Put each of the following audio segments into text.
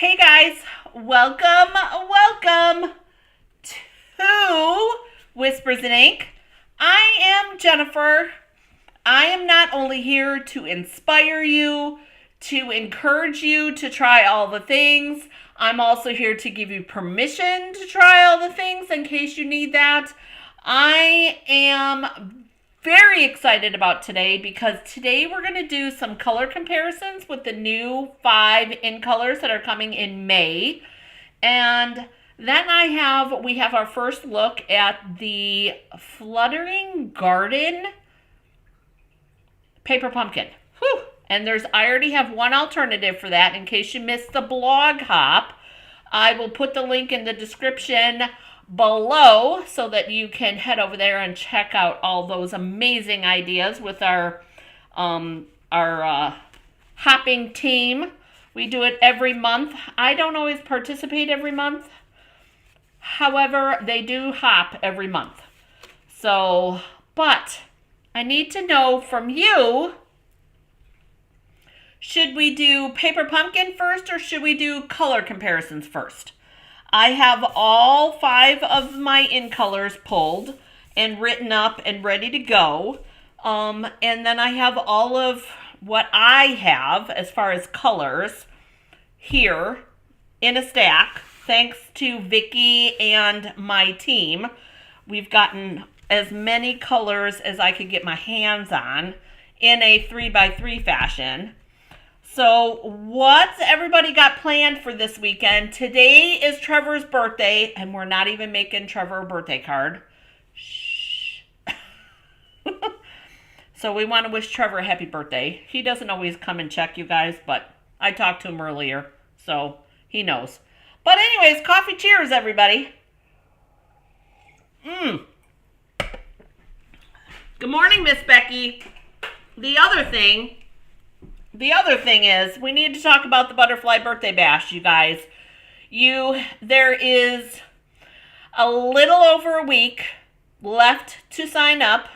Hey guys, welcome to Whispers in Ink. I am Jennifer. I am not only here to inspire you, to encourage you to try all the things, I'm also here to give you permission to try all the things in case you need that. I am very excited about today because today we're going to do some color comparisons with the new 5 in colors that are coming in May. And then we have our first look at the Fluttering Garden Paper Pumpkin. Whew. And I already have one alternative for that in case you missed the blog hop. I will put the link in the description below so that you can head over there and check out all those amazing ideas with our hopping team. We do it every month. I don't always participate every month. However, they do hop every month. So, but I need to know from you, should we do Paper Pumpkin first or should we do color comparisons first? I have all 5 of my in colors pulled and written up and ready to go. And then I have all of what I have as far as colors here in a stack. Thanks to Vicky and my team, we've gotten as many colors as I could get my hands on in a 3x3 fashion. So what's everybody got planned for this weekend? Today is Trevor's birthday, and we're not even making Trevor a birthday card. Shh. So we want to wish Trevor a happy birthday. He doesn't always come and check, you guys, but I talked to him earlier, so he knows. But anyways, coffee cheers, everybody. Good morning, Miss Becky. The other thing is we need to talk about the Butterfly Birthday Bash, you guys. There is a little over a week left to sign up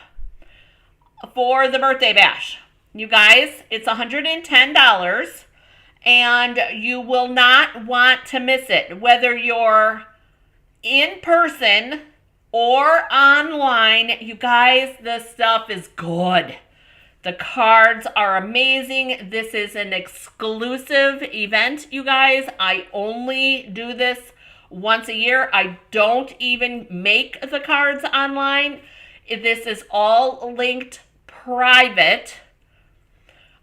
for the Birthday Bash. You guys, it's $110 and you will not want to miss it. Whether you're in person or online, you guys, this stuff is good. The cards are amazing. This is an exclusive event, you guys. I only do this once a year. I don't even make the cards online. This is all linked private.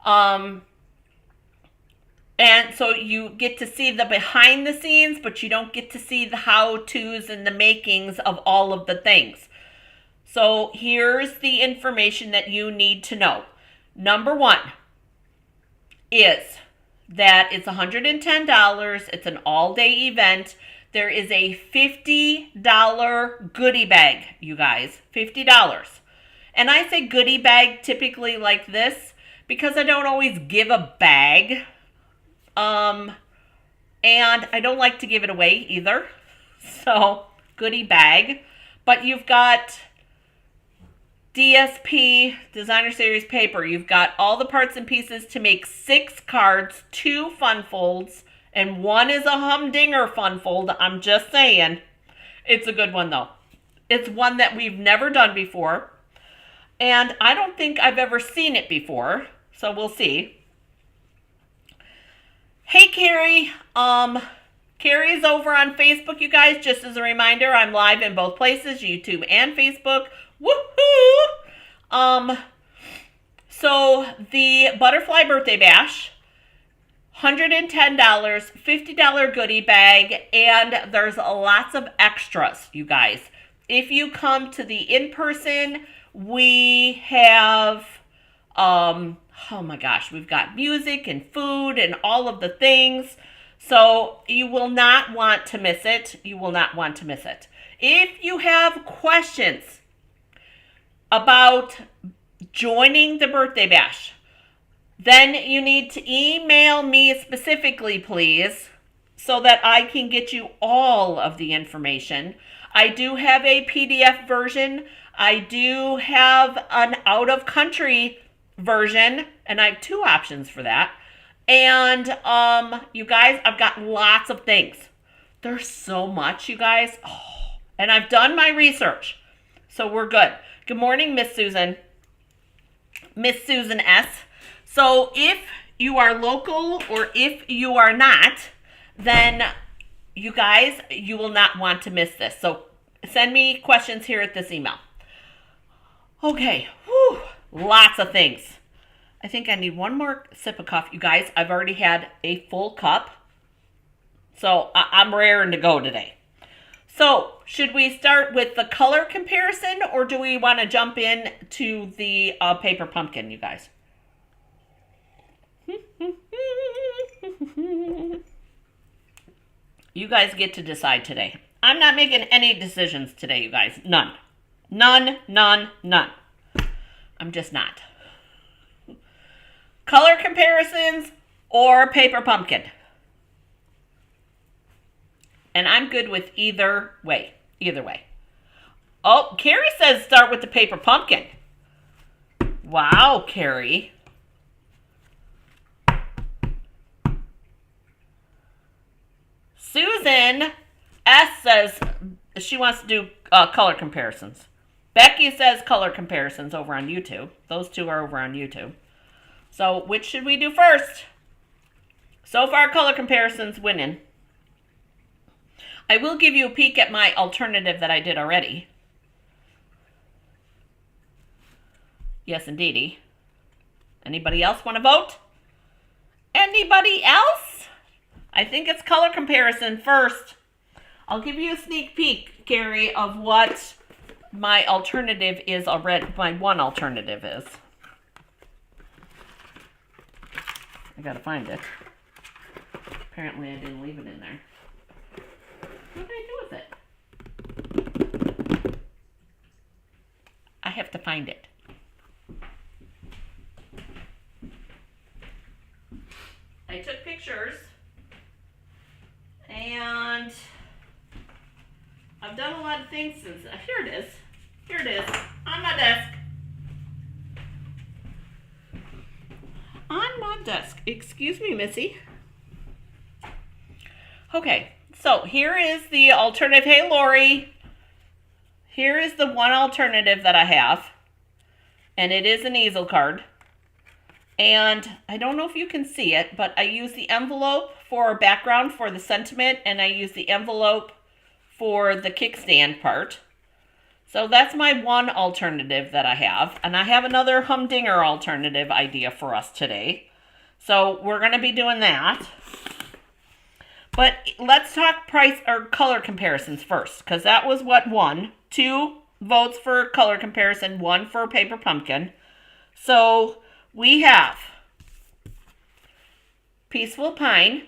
And so you get to see the behind the scenes, but you don't get to see the how-tos and the makings of all of the things. So here's the information that you need to know. Number 1 is that it's $110. It's an all-day event. There is a $50 goodie bag, you guys. $50. And I say goodie bag typically like this because I don't always give a bag. And I don't like to give it away either. So, goodie bag. But you've got DSP, Designer Series paper. You've got all the parts and pieces to make 6 cards, 2 fun folds, and 1 is a humdinger fun fold. I'm just saying. It's a good one, though. It's one that we've never done before. And I don't think I've ever seen it before. So we'll see. Hey, Carrie. Carrie's over on Facebook, you guys. Just as a reminder, I'm live in both places, YouTube and Facebook. Woohoo! So the Butterfly Birthday Bash, $110, $50 goodie bag, and there's lots of extras, you guys. If you come to the in-person, we have, oh my gosh, we've got music and food and all of the things. So you will not want to miss it. You will not want to miss it. If you have questions about joining the Birthday Bash, then you need to email me specifically, please, so that I can get you all of the information. I do have a PDF version. I do have an out-of-country version, and I have 2 options for that. And you guys, I've got lots of things. There's so much, you guys. Oh, and I've done my research. So we're good. Good morning, Miss Susan. Miss Susan S. So if you are local or if you are not, then you guys, you will not want to miss this. So send me questions here at this email. Okay, whew, lots of things. I think I need one more sip of coffee. You guys, I've already had a full cup. So I'm raring to go today. So should we start with the color comparison or do we want to jump in to the paper pumpkin, you guys? You guys get to decide today. I'm not making any decisions today, you guys. None. None, none, none. I'm just not. Color comparisons or paper pumpkin. And I'm good with either way. Either way. Oh, Carrie says start with the paper pumpkin. Wow, Carrie. Susan S says she wants to do color comparisons. Becky says color comparisons over on YouTube. Those two are over on YouTube. So which should we do first? So far, color comparisons winning. I will give you a peek at my alternative that I did already. Yes, indeedy. Anybody else want to vote? Anybody else? I think it's color comparison first. I'll give you a sneak peek, Carrie, of what my alternative is already. My one alternative is. I gotta find it. Apparently I didn't leave it in there. What did I do with it? I have to find it. I took pictures and I've done a lot of things since. Here it is. Here it is. On my desk. On my desk. Excuse me, Missy. Okay, so here is the alternative. Hey, Lori. Here is the one alternative that I have. And it is an easel card. And I don't know if you can see it, but I use the envelope for background for the sentiment, and I use the envelope for the kickstand part. So that's my one alternative that I have. And I have another humdinger alternative idea for us today. So we're going to be doing that. But let's talk price or color comparisons first, because that was what won. 2 votes for color comparison, 1 for paper pumpkin. So we have Peaceful Pine,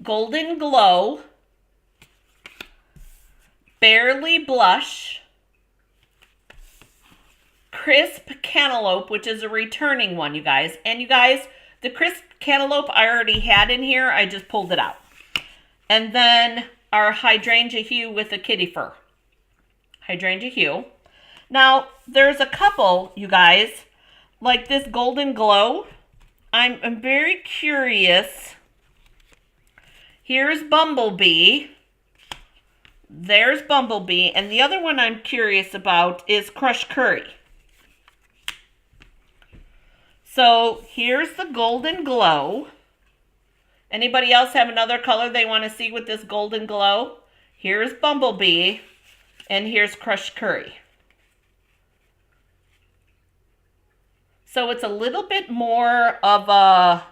Golden Glow, Barely Blush, Crisp Cantaloupe, which is a returning one, you guys. And you guys, the Crisp Cantaloupe I already had in here. I just pulled it out. And then our Hydrangea Hue with the kitty fur. Hydrangea Hue. Now, there's a couple, you guys, like this Golden Glow. I'm very curious. Here's Bumblebee. There's Bumblebee. And the other one I'm curious about is Crushed Curry. So here's the Golden Glow. Anybody else have another color they want to see with this Golden Glow? Here's Bumblebee. And here's Crushed Curry. So it's a little bit more of a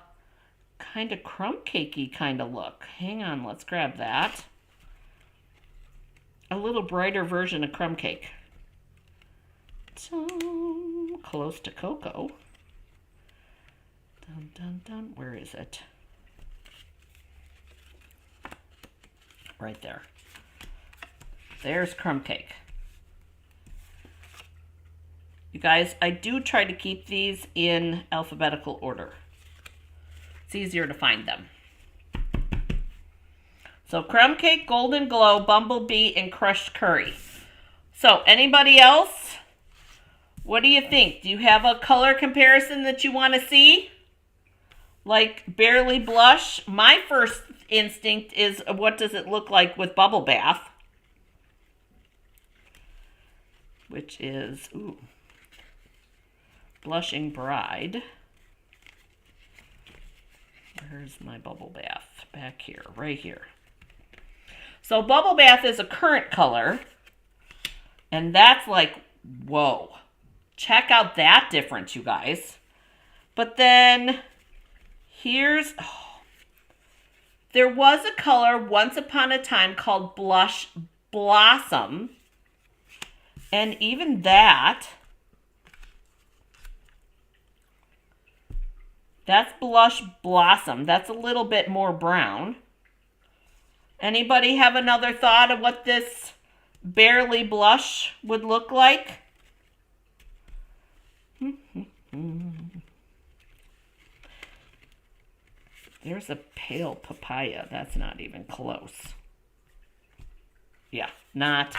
kind of crumb cakey kind of look. Hang on, let's grab that. A little brighter version of crumb cake. Close to cocoa. Dun, dun, dun. Where is it? Right there. There's crumb cake. You guys, I do try to keep these in alphabetical order. It's easier to find them. So crumb cake, Golden Glow, Bumblebee, and Crushed Curry. So anybody else What do you think? Do you have a color comparison that you want to see? Like Barely Blush? My first instinct is, what does it look like with Bubble Bath? Which is, ooh, Blushing Bride. Where's my Bubble Bath? Back here, right here. So Bubble Bath is a current color. And that's like, whoa. Check out that difference, you guys. But then, here's, there was a color once upon a time called Blush Blossom. And even that's Blush Blossom. That's a little bit more brown. Anybody have another thought of what this Barely Blush would look like? There's a Pale Papaya. That's not even close. Yeah, not.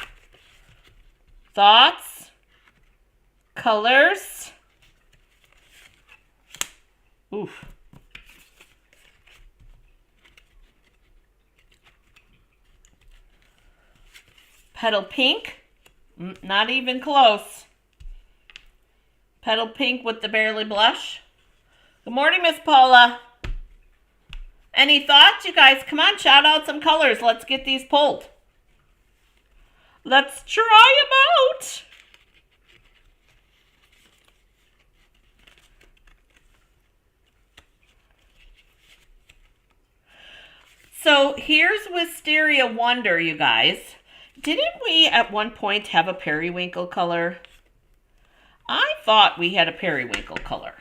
Thoughts? Colors? Oof. Petal Pink? Not even close. Petal Pink with the Barely Blush. Good morning, Miss Paula. Any thoughts, you guys? Come on, shout out some colors. Let's get these pulled. Let's try them out. So here's Wisteria Wonder, you guys. Didn't we at one point have a periwinkle color? I thought we had a periwinkle color.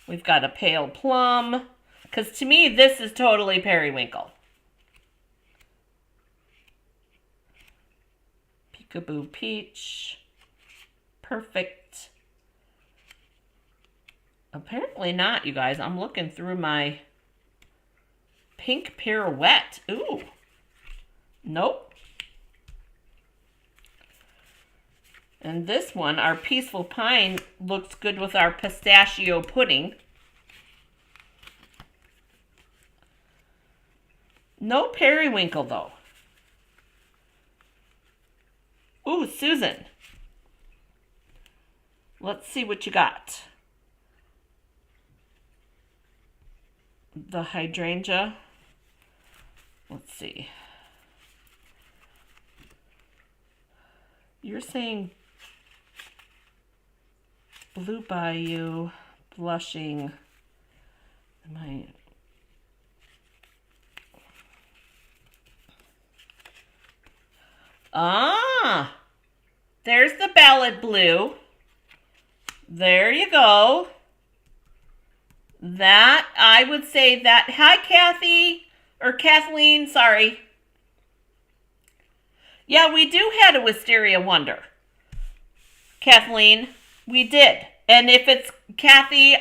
We've got a pale plum, because to me this is totally periwinkle. Peekaboo Peach. Perfect. Apparently not, you guys. I'm looking through my Pink Pirouette. Ooh. Nope. And this one, our Peaceful Pine, looks good with our Pistachio Pudding. No periwinkle, though. Ooh, Susan. Let's see what you got. The hydrangea. Let's see. You're saying Blue Bayou, Blushing. Am I? Ah, there's the Ballad Blue. There you go. That, I would say that, hi Kathy, or Kathleen, sorry. Yeah, we do have a Wisteria Wonder. Kathleen, we did. And if it's Kathy,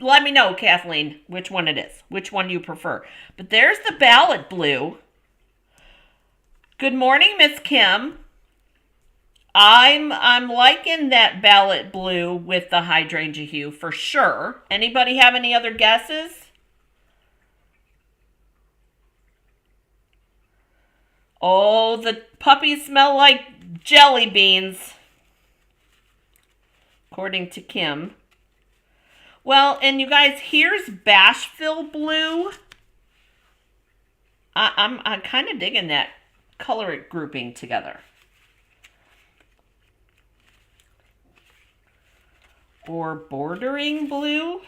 let me know, Kathleen, which one it is, which one you prefer. But there's the Ballad Blue. Good morning, Miss Kim. I'm liking that Ballad Blue with the hydrangea hue for sure. Anybody have any other guesses? Oh, the puppies smell like jelly beans, according to Kim. Well, and you guys, here's Bashville Blue. I'm kind of digging that color grouping together. Or Bordering Blue.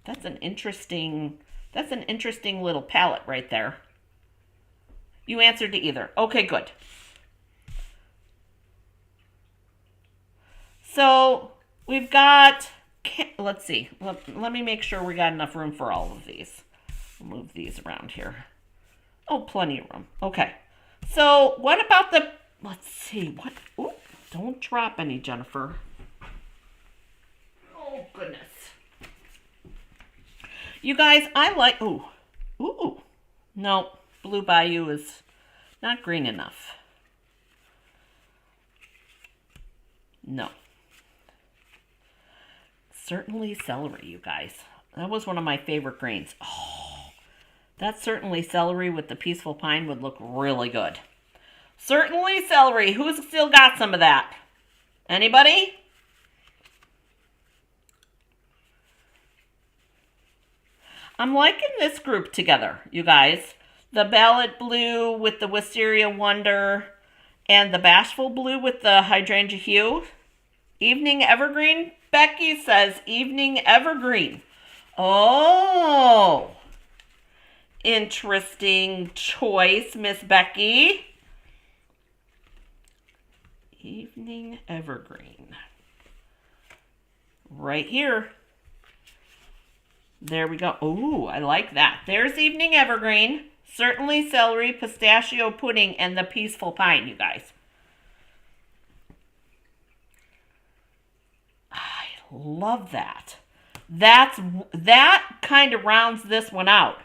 That's an interesting little palette right there. You answered to either. Okay, good. So we've got, let's see. Let me make sure we got enough room for all of these. I'll move these around here. Oh, plenty of room. Okay. So what about the, let's see. What? Ooh, don't drop any, Jennifer. Oh, goodness. You guys, I like, ooh, no. Blue Bayou is not green enough. No. Certainly celery, you guys. That was one of my favorite greens. Oh, that certainly celery with the peaceful pine would look really good. Certainly celery. Who's still got some of that? Anybody? I'm liking this group together, you guys. The Ballot Blue with the Wisteria Wonder and the Bashful Blue with the Hydrangea Hue. Evening Evergreen. Becky says Evening Evergreen. Oh, interesting choice, Miss Becky. Evening Evergreen. Right here. There we go. Oh, I like that. There's Evening Evergreen. Certainly celery, pistachio pudding, and the peaceful pine, you guys. I love that. That kind of rounds this one out.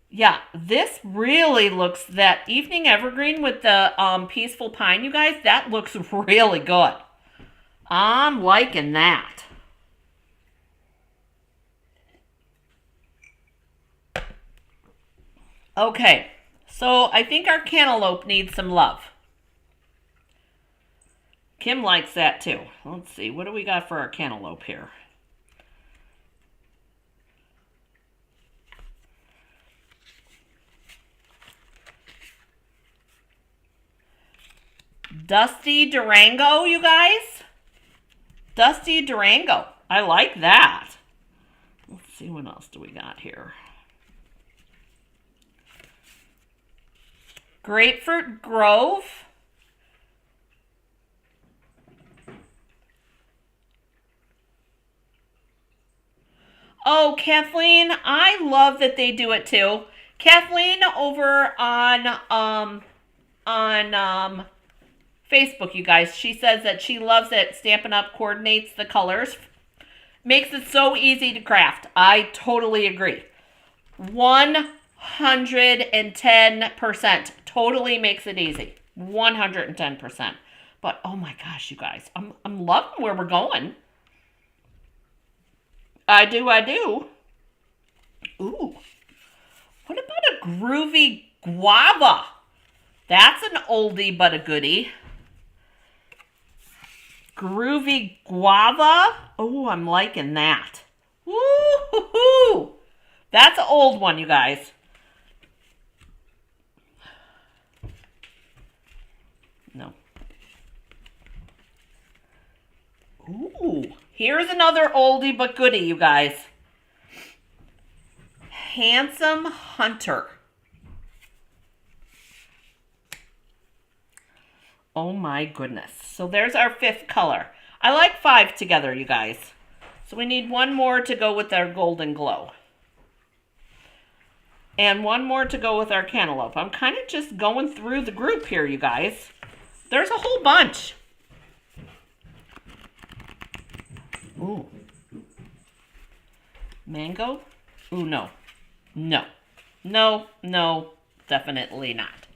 Yeah, this really looks, that Evening Evergreen with the peaceful pine, you guys, that looks really good. I'm liking that. Okay, so I think our cantaloupe needs some love. Kim likes that too. Let's see, what do we got for our cantaloupe here? Dusty Durango, you guys. Dusty Durango. I like that. Let's see, what else do we got here? Grapefruit Grove. Oh, Kathleen, I love that they do it too. Kathleen over on Facebook, you guys, she says that she loves that Stampin' Up! Coordinates the colors. Makes it so easy to craft. I totally agree. 110%. Totally makes it easy. 110%. But oh my gosh, you guys, I'm loving where we're going. I do. Ooh. What about a groovy guava? That's an oldie but a goodie. Groovy guava. Oh, I'm liking that. Woo-hoo-hoo. That's an old one, you guys. No. Ooh, here's another oldie but goodie, you guys. Handsome Hunter. Oh my goodness. So there's our fifth color. I like 5 together, you guys. So we need one more to go with our Golden Glow. And one more to go with our cantaloupe. I'm kind of just going through the group here, you guys. There's a whole bunch. Ooh. Mango? Ooh, no. No. No, no, definitely not.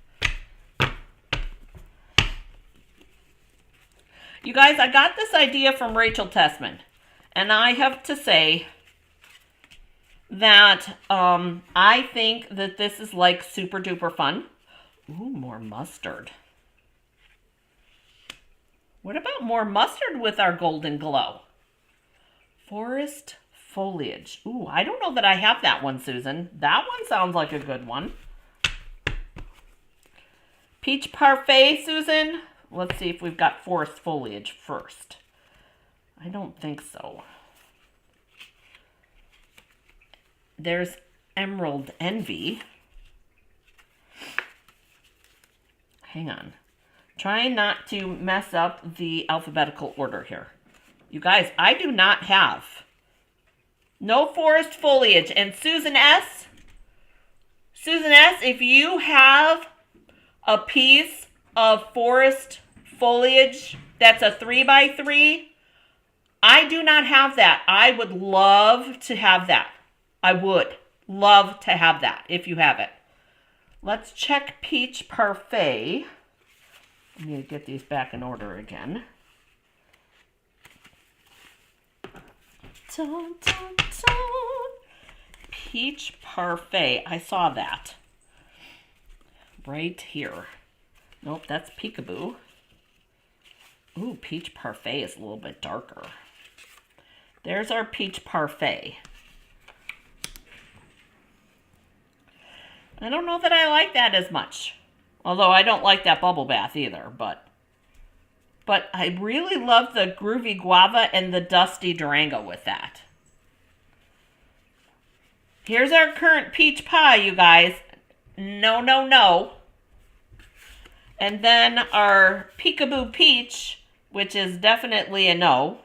You guys, I got this idea from Rachel Tessman. And I have to say that I think that this is like super duper fun. Ooh, more mustard. What about more mustard with our Golden Glow? Forest foliage. Ooh, I don't know that I have that one, Susan. That one sounds like a good one. Peach parfait, Susan. Let's see if we've got forest foliage first. I don't think so. There's Emerald Envy. Hang on. Trying not to mess up the alphabetical order here. You guys, I do not have no forest foliage. And Susan S., if you have a piece of forest foliage that's a 3x3, I do not have that. I would love to have that. I would love to have that if you have it. Let's check Peach Parfait. I need to get these back in order again. Dun, dun, dun. Peach Parfait. I saw that. Right here. Nope, that's Peekaboo. Ooh, Peach Parfait is a little bit darker. There's our Peach Parfait. I don't know that I like that as much. Although I don't like that bubble bath either, but I really love the Groovy Guava and the Dusty Durango with that. Here's our current peach pie, you guys. No, no, no. And then our Peekaboo Peach, which is definitely a no.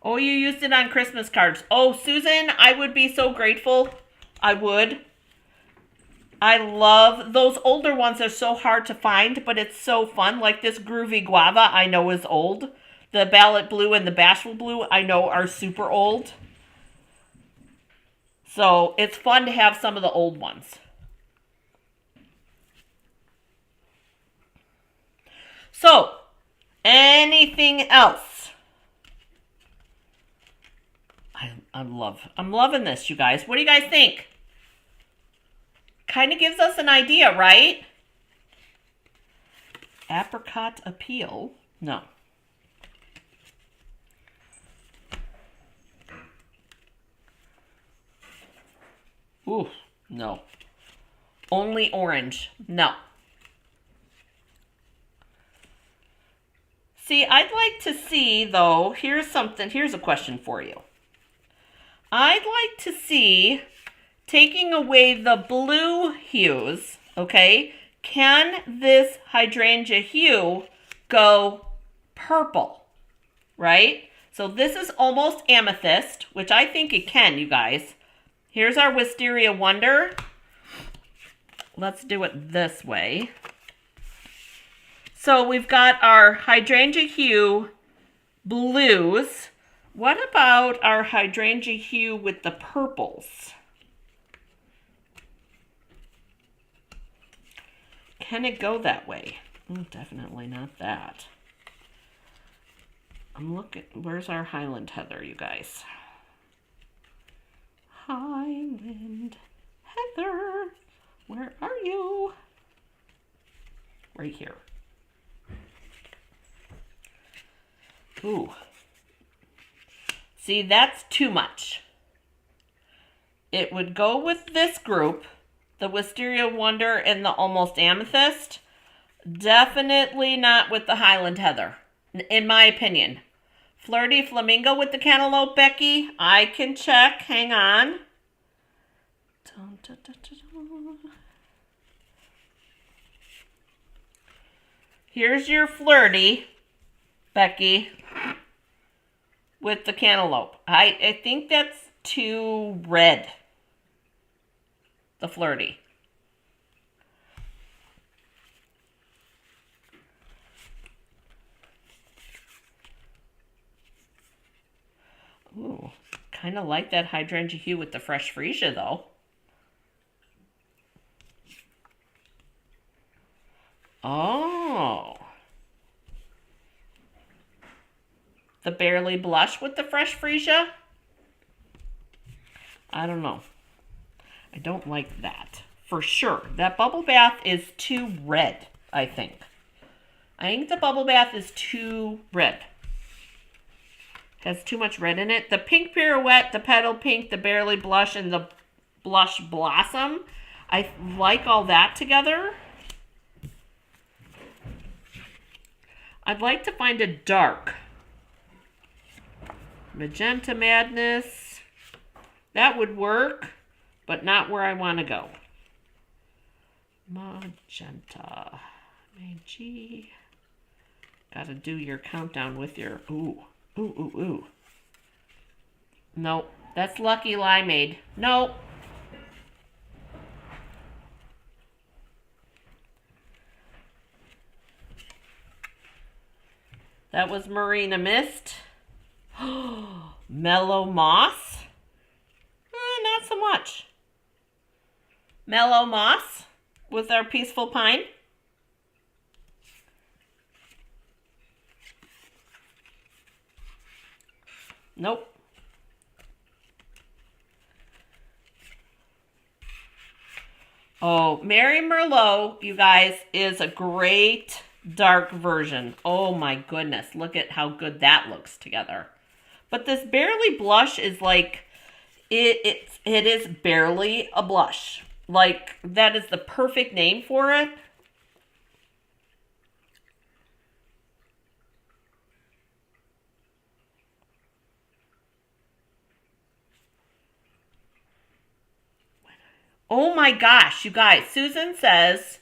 Oh, you used it on Christmas cards. Oh, Susan, I would be so grateful. I would. I love, those older ones are so hard to find, but it's so fun. Like this Groovy Guava, I know is old. The Ballot Blue and the Bashful Blue, I know are super old. So it's fun to have some of the old ones. So, anything else? I'm loving this, you guys. What do you guys think? Kind of gives us an idea, right? Apricot Appeal? No. Ooh, no. Only orange? No. See, I'd like to see, though, here's a question for you. I'd like to see, taking away the blue hues, okay, can this hydrangea hue go purple, right? So this is almost amethyst, which I think it can, you guys. Here's our Wisteria Wonder. Let's do it this way. So we've got our hydrangea hue blues. What about our hydrangea hue with the purples? Can it go that way? Oh, definitely not that. I'm looking, where's our Highland Heather, you guys? Highland Heather, where are you? Right here. Ooh. See, that's too much. It would go with this group, the Wisteria Wonder and the Almost Amethyst. Definitely not with the Highland Heather, in my opinion. Flirty Flamingo with the Cantaloupe, Becky. I can check. Hang on. Dun, dun, dun, dun, dun. Here's your Flirty, Becky, with the Cantaloupe. I think that's too red. The Flirty. Ooh, kind of like that hydrangea hue with the fresh freesia, though. Oh. The Barely Blush with the fresh freesia? I don't know. I don't like that. For sure. That bubble bath is too red, I think. I think the bubble bath is too red. Has too much red in it. The Pink Pirouette, the Petal Pink, the Barely Blush, and the Blush Blossom. I like all that together. I'd like to find a dark. Magenta Madness. That would work, but not where I want to go. Magenta. G. Gotta do your countdown with your... Ooh. Ooh, ooh, ooh. Nope. That's Lucky Limeade. Nope. That was Marina Mist. Mellow Moss. Not so much. Mellow Moss with our Peaceful Pine. Nope. Oh, Mary Merlot, you guys, is a great dark version. Oh my goodness, look at how good that looks together. But this Barely Blush is like, it is barely a blush. Like, that is the perfect name for it. Oh my gosh, you guys. Susan says,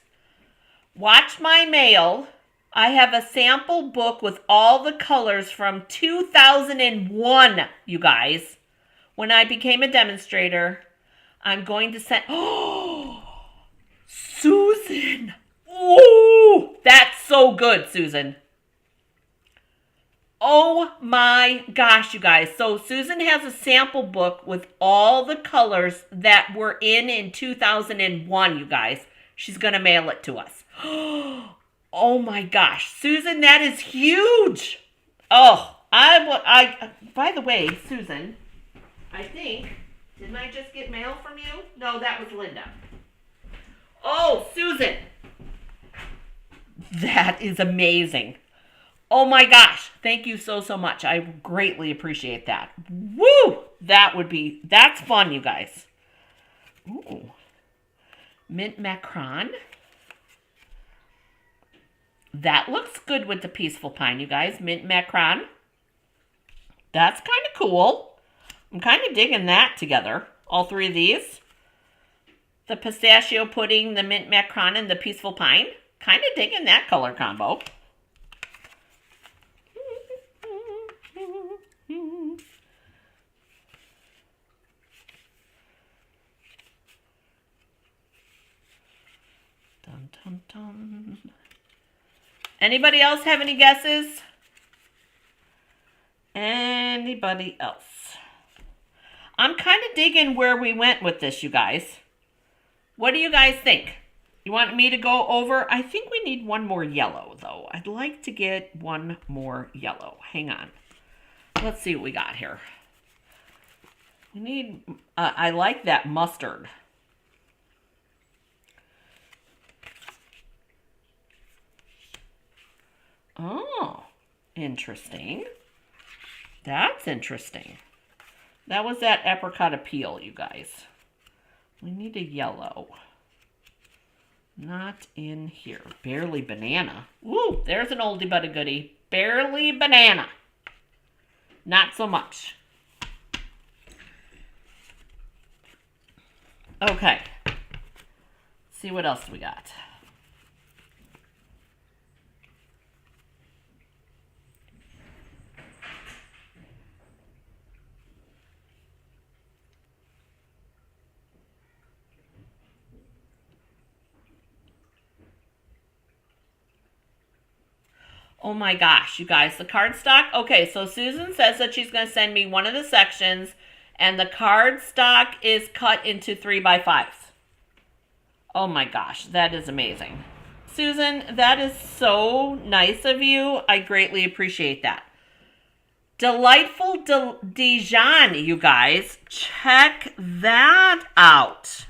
watch my mail. I have a sample book with all the colors from 2001, you guys. When I became a demonstrator, I'm going to send... Oh, Susan. Oh, that's so good, Susan. Oh my gosh, you guys. So Susan has a sample book with all the colors that were in 2001, you guys. She's going to mail it to us. Oh my gosh. Susan, that is huge. Oh, by the way, Susan, I think, didn't I just get mail from you? No, that was Linda. Oh, Susan. That is amazing. Oh my gosh. Thank you so much. I greatly appreciate that. Woo! That's fun, you guys. Ooh. Mint Macron. That looks good with the Peaceful Pine, you guys. Mint Macron. That's kind of cool. I'm kind of digging that together. All three of these. The Pistachio Pudding, the Mint Macron, and the Peaceful Pine. Kind of digging that color combo. Dun, dun, dun. Anybody else have any guesses? Anybody else? I'm kind of digging where we went with this, you guys. What do you guys think? You want me to go over? I think we need one more yellow, though. I'd like to get one more yellow. Hang on. Let's see what we got here. We need, I like that mustard. Oh, interesting. That's interesting. That was that apricot appeal, you guys. We need a yellow. Not in here. Barely Banana. Ooh, there's an oldie but a goodie. Barely Banana. Not so much. Okay. Let's see what else we got. Oh my gosh, you guys, the cardstock. Okay, so Susan says that she's going to send me one of the sections, and the cardstock is cut into 3x5s. Oh my gosh, that is amazing. Susan, that is so nice of you. I greatly appreciate that. Delightful Dijon, you guys. Check that out.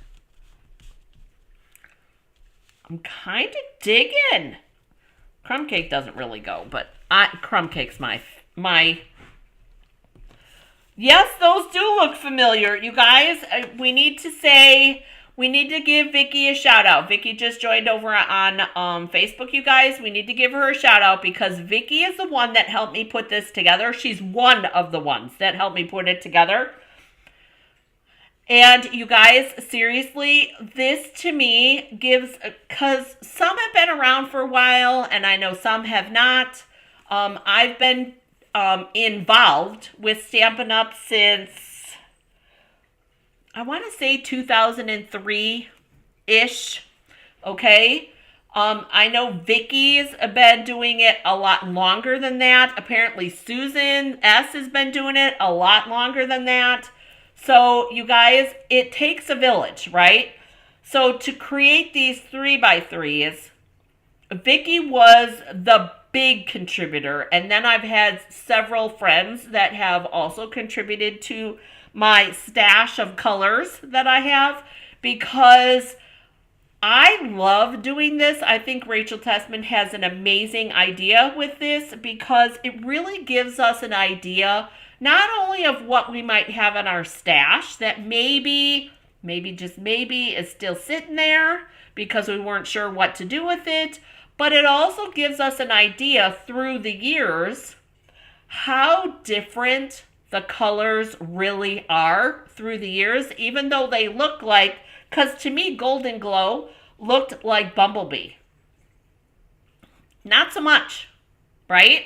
I'm kind of digging. Crumb cake doesn't really go, but crumb cake's my... Yes, those do look familiar. You guys, we need to give Vicky a shout out. Vicky just joined over on Facebook, you guys. We need to give her a shout out because Vicky is the one that helped me put this together. She's one of the ones that helped me put it together. And you guys, seriously, this to me gives, because some have been around for a while and I know some have not. I've been involved with Stampin' Up! Since, I want to say 2003-ish, okay? I know Vicky's been doing it a lot longer than that. Apparently Susan S has been doing it a lot longer than that. So you guys, it takes a village, right? So to create these 3x3s, Vicky was the big contributor, and then I've had several friends that have also contributed to my stash of colors that I have, because I love doing this. I think Rachel Tessman has an amazing idea with this, because it really gives us an idea not only of what we might have in our stash that maybe just maybe is still sitting there because we weren't sure what to do with it, but it also gives us an idea through the years how different the colors really are through the years, even though they look like, because to me, Golden Glow looked like Bumblebee. Not so much, right?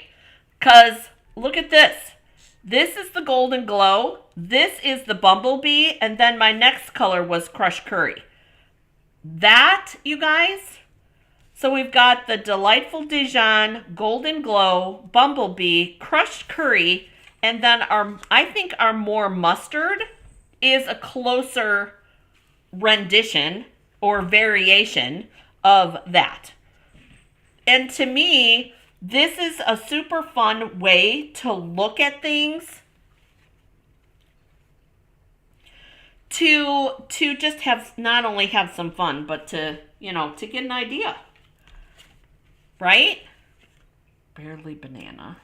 Because look at this. This is the Golden Glow. This is the Bumblebee. And then my next color was Crushed Curry. That, you guys. So we've got the Delightful Dijon, Golden Glow, Bumblebee, Crushed Curry, and then I think our more mustard is a closer rendition or variation of that. And to me, this is a super fun way to look at things, to just have, not only have some fun, but to, to get an idea. Right? Barely Banana,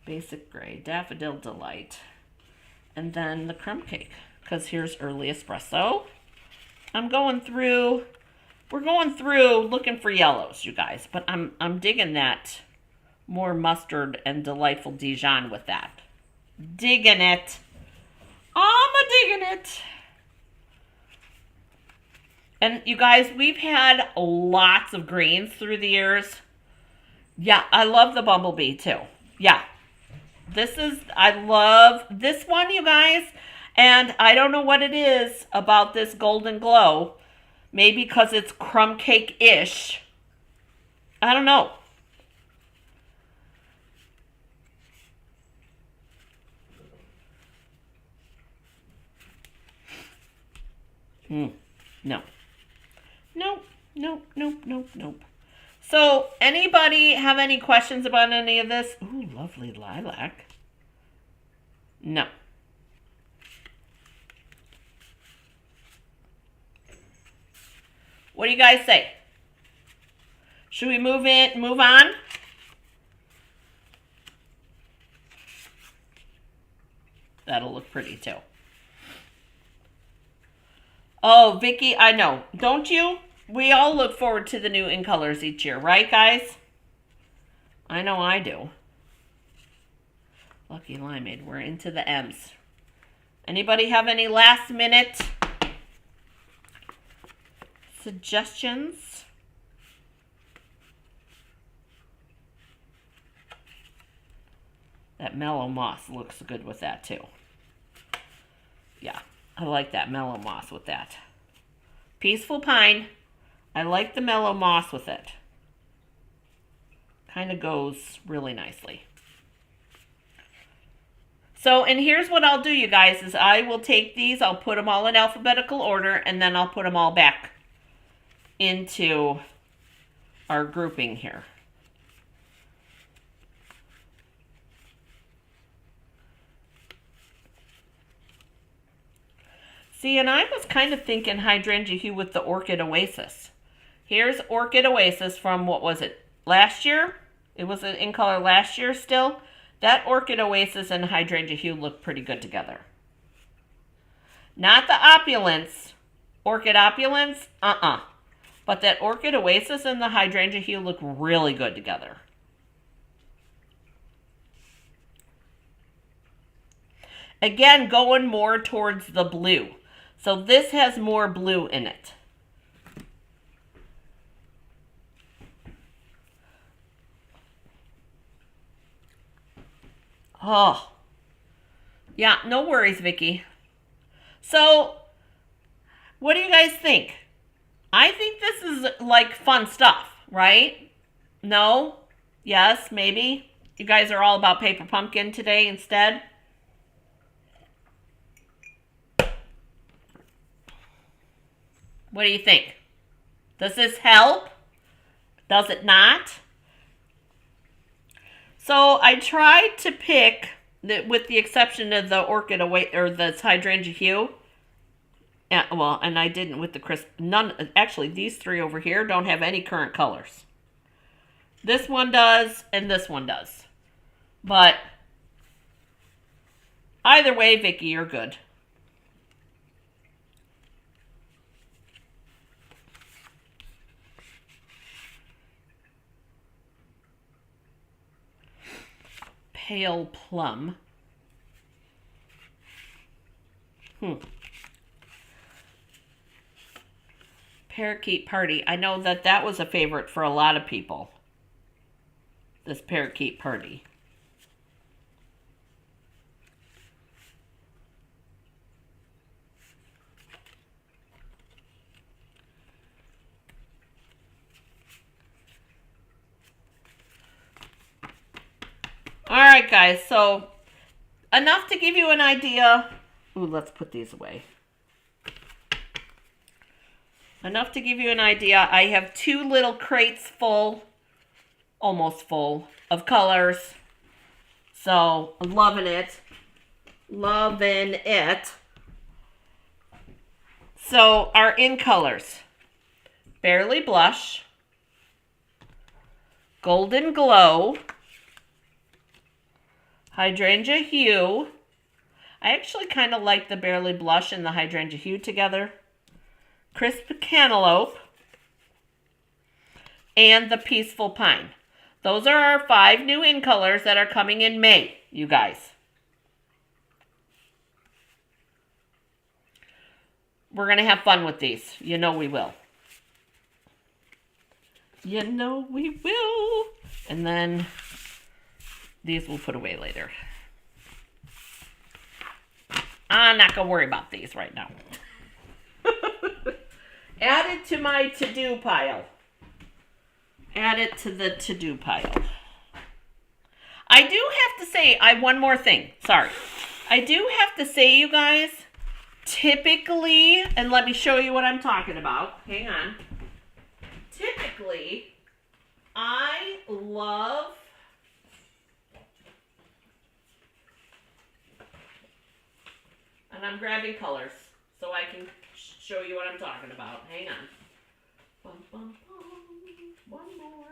Basic Gray, Daffodil Delight, and then the Crumb Cake, because here's Early Espresso. We're going through looking for yellows, you guys, but I'm digging that more mustard and Delightful Dijon with that. Digging it. I'm digging it. And you guys, we've had lots of greens through the years. Yeah, I love the Bumblebee too. Yeah. I love this one, you guys. And I don't know what it is about this Golden Glow. Maybe because it's crumb cake-ish. I don't know. No. Nope. So, anybody have any questions about any of this? Ooh, lovely lilac. No. What do you guys say? Should we move on? That'll look pretty too. Oh, Vicky, I know. Don't you? We all look forward to the new In Colors each year, right, guys? I know I do. Lucky Limeade, we're into the M's. Anybody have any last minute suggestions? That Mellow Moss looks good with that too. Yeah, I like that Mellow Moss with that. Peaceful Pine. I like the Mellow Moss with it. Kind of goes really nicely. So, and here's what I'll do, you guys, is I will take these, I'll put them all in alphabetical order, and then I'll put them all back into our grouping here. See, and I was kind of thinking Hydrangea Hue with the Orchid Oasis. Here's Orchid Oasis from, what was it, last year? It was in color last year still. That Orchid Oasis and Hydrangea Hue look pretty good together. Not the Opulence, Orchid Opulence, But that Orchid Oasis and the Hydrangea Hue look really good together. Again, going more towards the blue. So this has more blue in it. Oh. Yeah, no worries, Vicky. So, what do you guys think? I think this is like fun stuff, right? No? Yes, maybe. You guys are all about paper pumpkin today instead. What do you think? Does this help? Does it not? So I tried to pick, with the exception of the orchid away or the hydrangea hue. And I didn't with the crisp. None. Actually, these three over here don't have any current colors. This one does, and this one does. But either way, Vicky, you're good. Pale plum. Parakeet Party. I know that was a favorite for a lot of people. This Parakeet Party. All right, guys. So enough to give you an idea. Ooh, let's put these away. Enough to give you an idea. I have 2 little crates full, almost full, of colors. So I'm loving it. Loving it. So our in colors. Barely Blush. Golden Glow. Hydrangea Hue. I actually kind of like the Barely Blush and the Hydrangea Hue together. Crisp Cantaloupe, and the Peaceful Pine. Those are our 5 new in colors that are coming in May, you guys. We're going to have fun with these. You know we will. You know we will. And then these we'll put away later. I'm not going to worry about these right now. Add it to my to-do pile. Add it to the to-do pile. I do have to say, one more thing. Sorry. I do have to say, you guys, typically, and let me show you what I'm talking about. Hang on. Typically, I love... And I'm grabbing colors so I can show you what I'm talking about. Hang on. Bum, bum, bum. One more.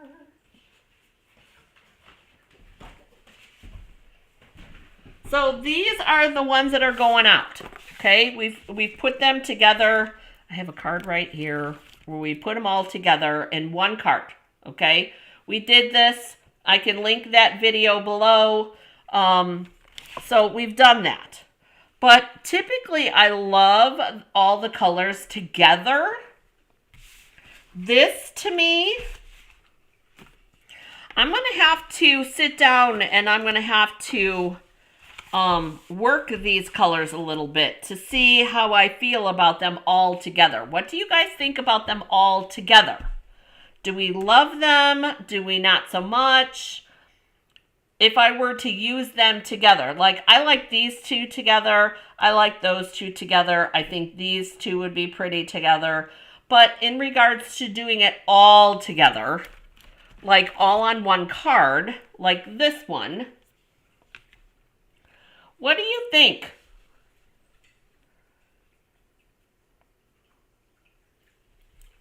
So these are the ones that are going out. Okay, we've put them together. I have a card right here where we put them all together in one card. Okay, we did this. I can link that video below. So we've done that. But typically, I love all the colors together. This, to me, I'm going to have to sit down and I'm going to have to work these colors a little bit to see how I feel about them all together. What do you guys think about them all together? Do we love them? Do we not so much? If I were to use them together, like I like these 2 together, I like those 2 together, I think these 2 would be pretty together, but in regards to doing it all together, like all on one card, like this one, what do you think?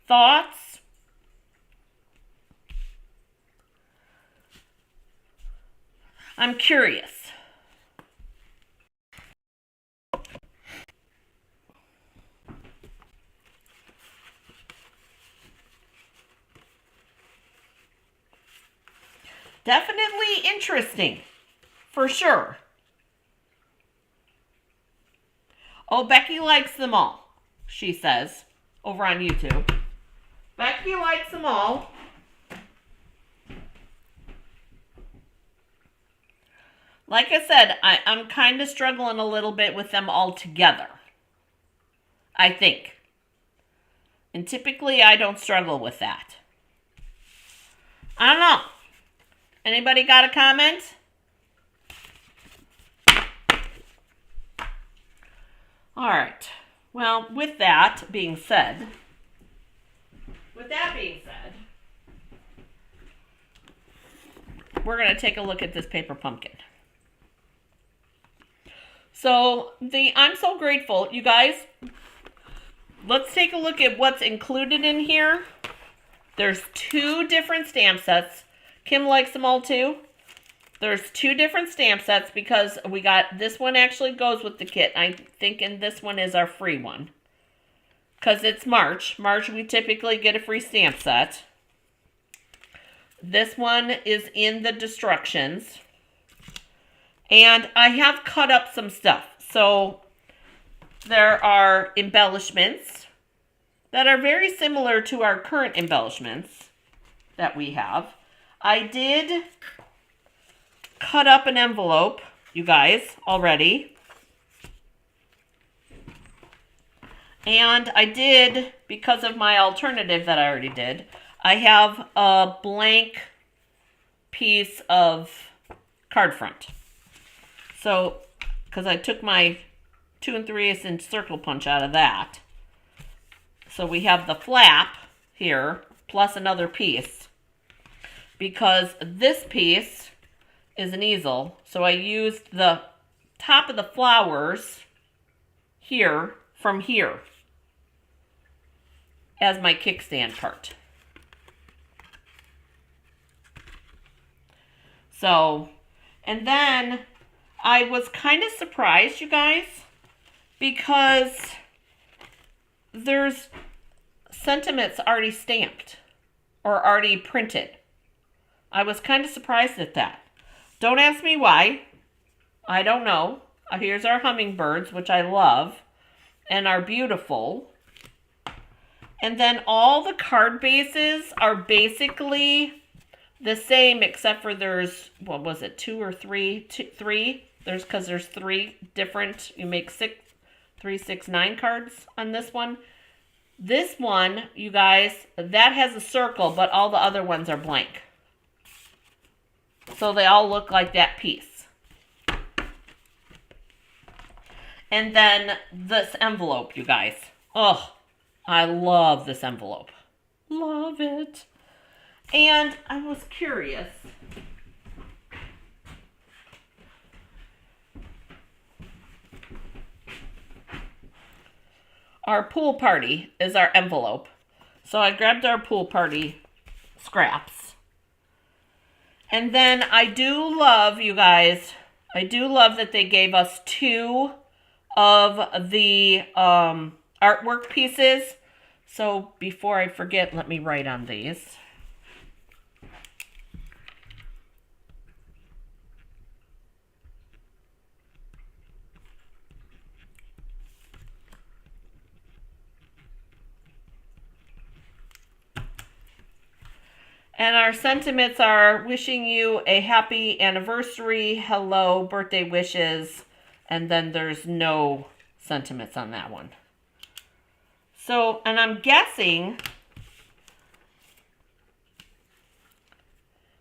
Thoughts? I'm curious. Definitely interesting, for sure. Oh, Becky likes them all, she says, over on YouTube. Becky likes them all. Like I said, I'm kind of struggling a little bit with them all together. I think. And typically I don't struggle with that. I don't know. Anybody got a comment? All right. Well, with that being said, we're going to take a look at this paper pumpkin. So, I'm so grateful, you guys. Let's take a look at what's included in here. There's 2 different stamp sets. Kim likes them all too. There's 2 different stamp sets because we got, this one actually goes with the kit. I'm thinking this one is our free one. Because it's March. March, we typically get a free stamp set. This one is in the Destructions. And I have cut up some stuff. So there are embellishments that are very similar to our current embellishments that we have. I did cut up an envelope, you guys, already. And I did, because of my alternative that I already did, I have a blank piece of card front. So, because I took my 2 3/8 inch circle punch out of that. So we have the flap here, plus another piece. Because this piece is an easel, so I used the top of the flowers here from here as my kickstand part. So, and then I was kind of surprised, you guys, because there's sentiments already stamped or already printed. I was kind of surprised at that. Don't ask me why. I don't know. Here's our hummingbirds, which I love and are beautiful. And then all the card bases are basically the same, except for there's, what was it, 2 or 3? 3. Because there's 3 different, you make 3, 6, 9 cards on this one. This one, you guys, that has a circle, but all the other ones are blank. So they all look like that piece. And then this envelope, you guys. Oh, I love this envelope. Love it. And I was curious. Our pool party is our envelope. So I grabbed our pool party scraps. And then I do love, you guys, I do love that they gave us 2 of the artwork pieces. So before I forget, let me write on these. And our sentiments are wishing you a happy anniversary, hello, birthday wishes, and then there's no sentiments on that one. So, and I'm guessing,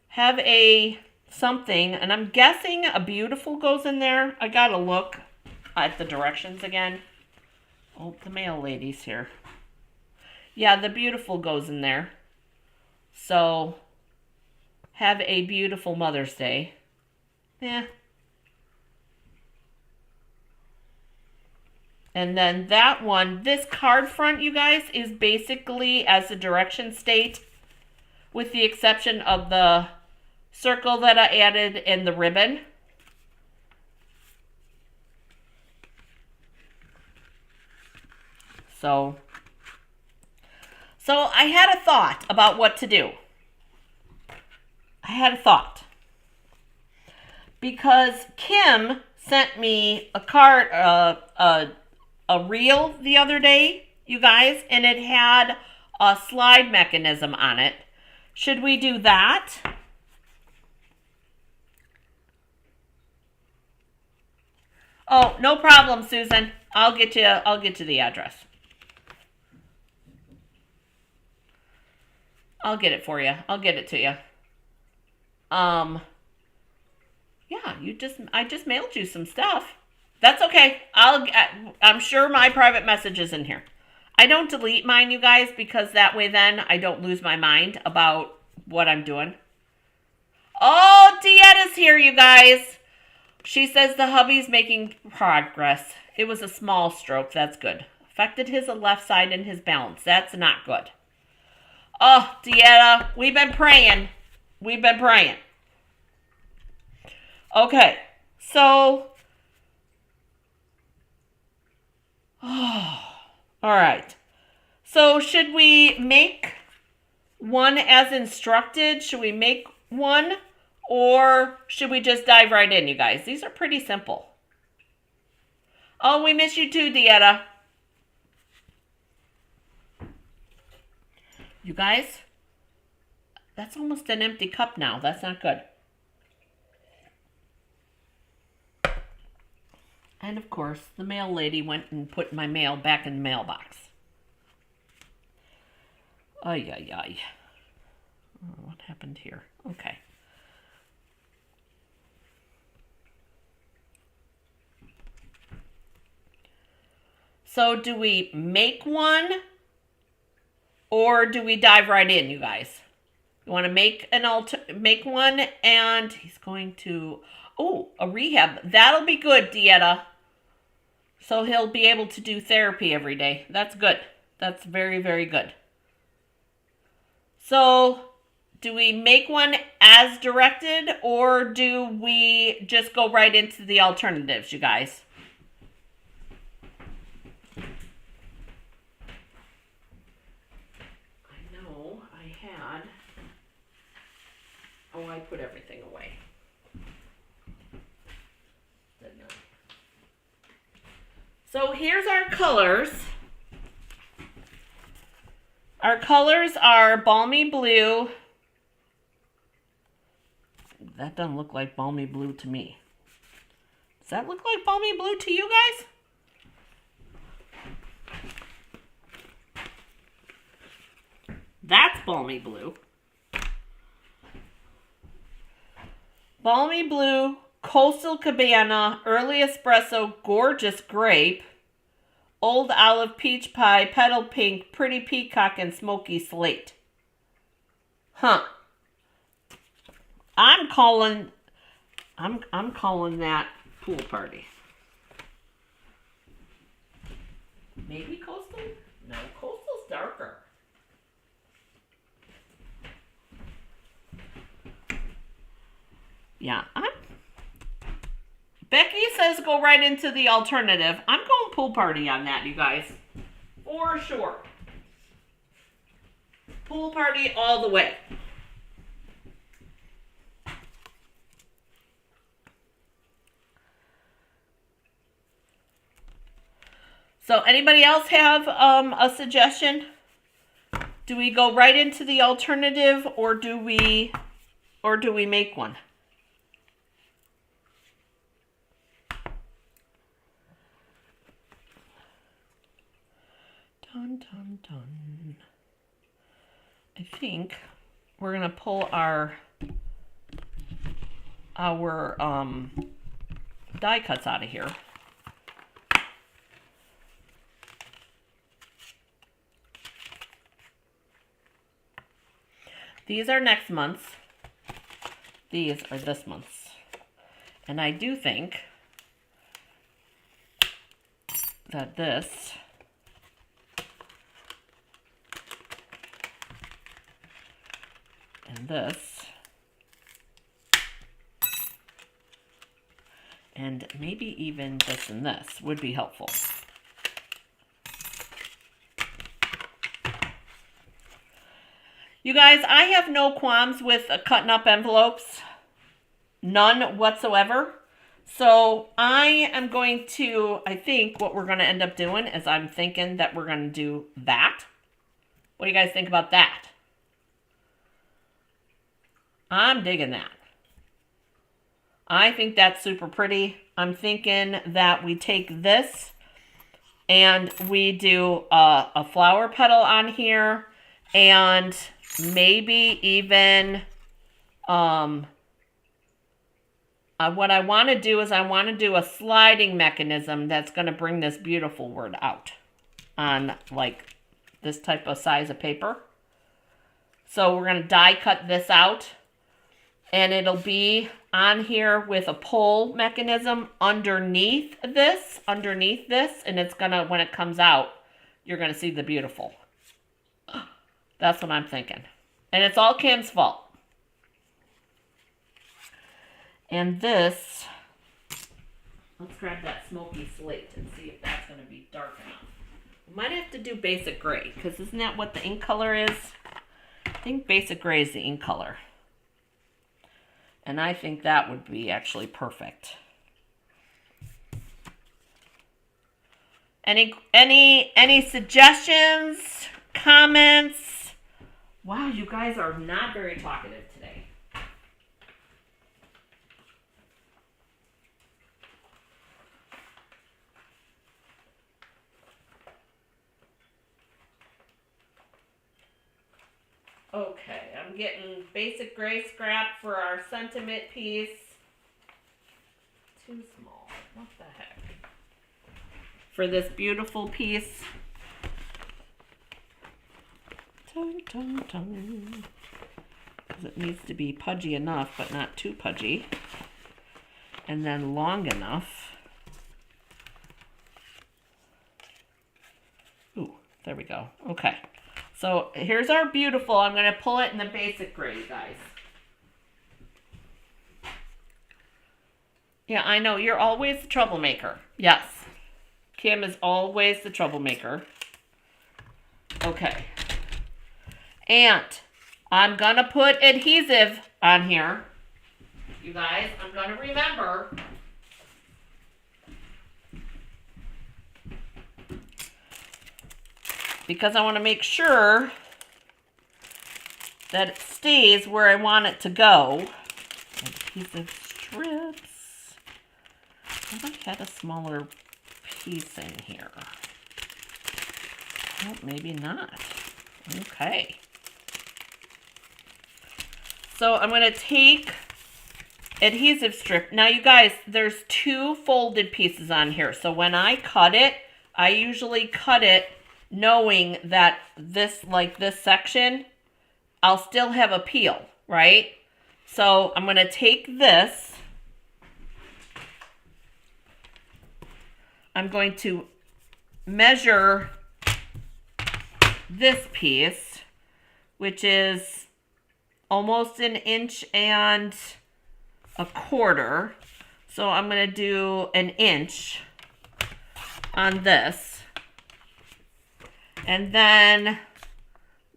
have a something, and I'm guessing a beautiful goes in there. I gotta look at the directions again. Oh, the mail lady's here. Yeah, the beautiful goes in there. So, have a beautiful Mother's Day. Yeah. And then that one, this card front, you guys, is basically as the directions state, with the exception of the circle that I added and the ribbon. So I had a thought about what to do. I had a thought. Because Kim sent me a card, a reel the other day, you guys, and it had a slide mechanism on it. Should we do that? Oh, no problem, Susan. I'll get you the address. I'll get it for you. I'll get it to you. Yeah, I just mailed you some stuff. That's okay. I'm sure my private message is in here. I don't delete mine, you guys, because that way then I don't lose my mind about what I'm doing. Oh, Dietta's here, you guys. She says the hubby's making progress. It was a small stroke. That's good. Affected his left side and his balance. That's not good. Oh, Dietta, we've been praying. We've been praying. Okay, so, all right. So should we make one as instructed? Should we make one, or should we just dive right in, you guys? These are pretty simple. Oh, we miss you too, Dietta. You guys, that's almost an empty cup now. That's not good. And of course, the mail lady went and put my mail back in the mailbox. Ay, ay, ay. Oh, what happened here? Okay. So do we make one, or do we dive right in, you guys? You want to make one, and he's going to, a rehab. That'll be good, Dietta. So he'll be able to do therapy every day. That's good. That's very, very good. So do we make one as directed, or do we just go right into the alternatives, you guys? Oh, I put everything away. Didn't I? So here's our colors. Our colors are balmy blue. That doesn't look like balmy blue to me. Does that look like balmy blue to you guys? That's balmy blue. Balmy blue, coastal cabana, early espresso, gorgeous grape, old olive peach pie, petal pink, pretty peacock, and smoky slate. Huh. I'm calling that pool party. Maybe coastal? No, coastal's darker. Yeah, Becky says go right into the alternative. I'm going pool party on that, you guys. For sure. Pool party all the way. So anybody else have a suggestion? Do we go right into the alternative, or do we make one? Dun, dun, dun. I think we're going to pull our die cuts out of here. These are next month's. These are this month's. And I do think that this and this, and maybe even this and this would be helpful. You guys, I have no qualms with cutting up envelopes. None whatsoever. So I am going to, I think what we're going to end up doing is I'm thinking that we're going to do that. What do you guys think about that? I'm digging that. I think that's super pretty. I'm thinking that we take this and we do a flower petal on here, and maybe even, what I want to do is I want to do a sliding mechanism that's going to bring this beautiful word out on like this type of size of paper. So we're going to die cut this out, and it'll be on here with a pull mechanism underneath this, and it's going to, when it comes out, you're going to see the beautiful. That's what I'm thinking. And it's all Kim's fault. And this, let's grab that smoky slate and see if that's going to be dark enough. We might have to do basic gray, because isn't that what the ink color is? I think basic gray is the ink color. And I think that would be actually perfect. Any suggestions, comments? Wow, you guys are not very talkative today. Okay, I'm getting basic gray scrap for our sentiment piece. Too small. What the heck? For this beautiful piece. Dun, dun, dun. Because it needs to be pudgy enough, but not too pudgy. And then long enough. Ooh, there we go. Okay. So here's our beautiful. I'm going to pull it in the basic gray, you guys. Yeah, I know. You're always the troublemaker. Yes. Kim is always the troublemaker. Okay. And I'm going to put adhesive on here. You guys, I'm going to remember. Because I want to make sure that it stays where I want it to go. Adhesive strips. I thought I had a smaller piece in here. Oh, maybe not. Okay. So I'm going to take adhesive strip. Now you guys, there's 2 folded pieces on here. So when I cut it, I usually cut it knowing that this, like this section, I'll still have a peel, right? So I'm going to take this. I'm going to measure this piece, which is almost 1 1/4 inches. So I'm going to do 1 inch on this. And then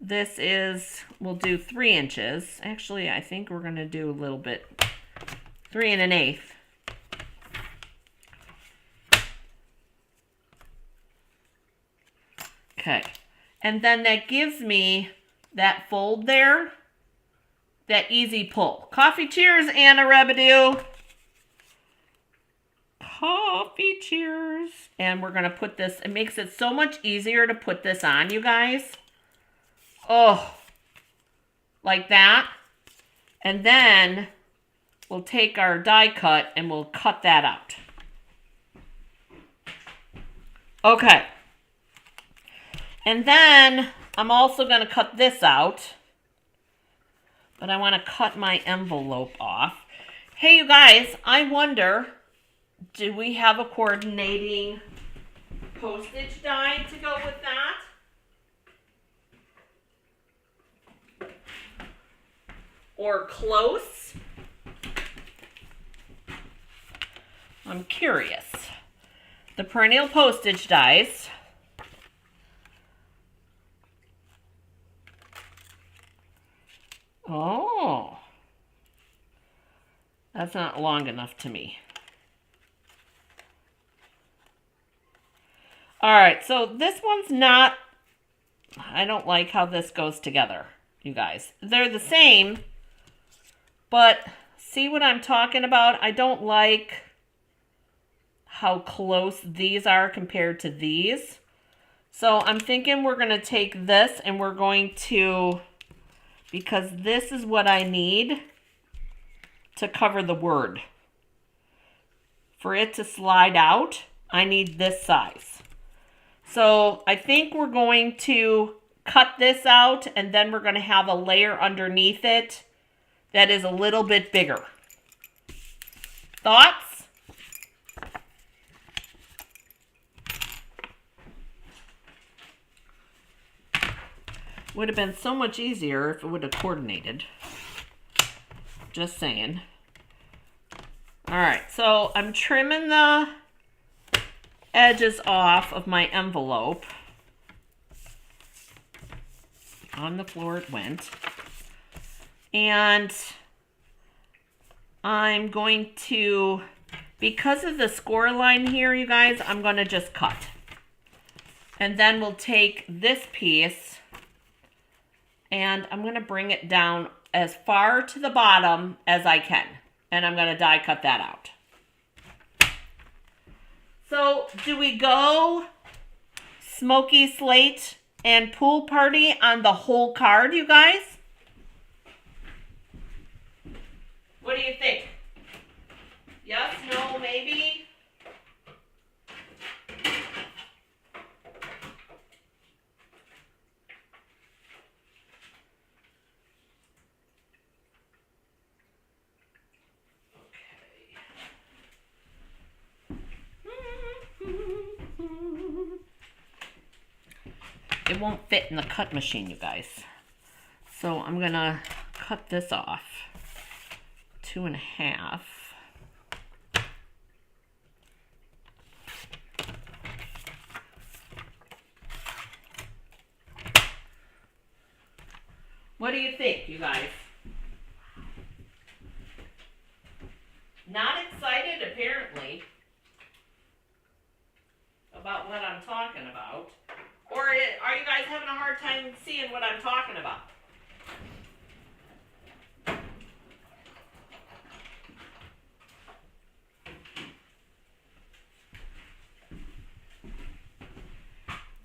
this is, we'll do 3 inches. Actually, I think we're going to do a little bit, 3 1/8. Okay. And then that gives me that fold there, that easy pull. Coffee cheers, Anna Rebedew. Coffee cheers. And we're going to put this, it makes it so much easier to put this on, you guys. Oh, like that. And then we'll take our die cut and we'll cut that out. Okay. And then I'm also going to cut this out. But I want to cut my envelope off. Hey, you guys, I wonder, do we have a coordinating postage die to go with that? Or close? I'm curious. The perennial postage dies. Oh. That's not long enough to me. All right, so this one's not, I don't like how this goes together, you guys. They're the same, but see what I'm talking about? I don't like how close these are compared to these. So I'm thinking we're going to take this and we're going to because this is what I need to cover the word. For it to slide out, I need this size. So I think we're going to cut this out, and then we're going to have a layer underneath it that is a little bit bigger. Thoughts? Would have been so much easier if it would have coordinated. Just saying. All right, so I'm trimming the edges off of my envelope. On the floor it went. And I'm going to, because of the score line here, you guys, I'm going to just cut. And then we'll take this piece and I'm going to bring it down as far to the bottom as I can. And I'm going to die cut that out. So, do we go smoky slate and pool party on the whole card, you guys? What do you think? Yes, no, maybe? It won't fit in the cut machine, you guys. So I'm gonna cut this off. 2.5. What do you think, you guys? Not excited, apparently, about what I'm talking about. Or are you guys having a hard time seeing what I'm talking about?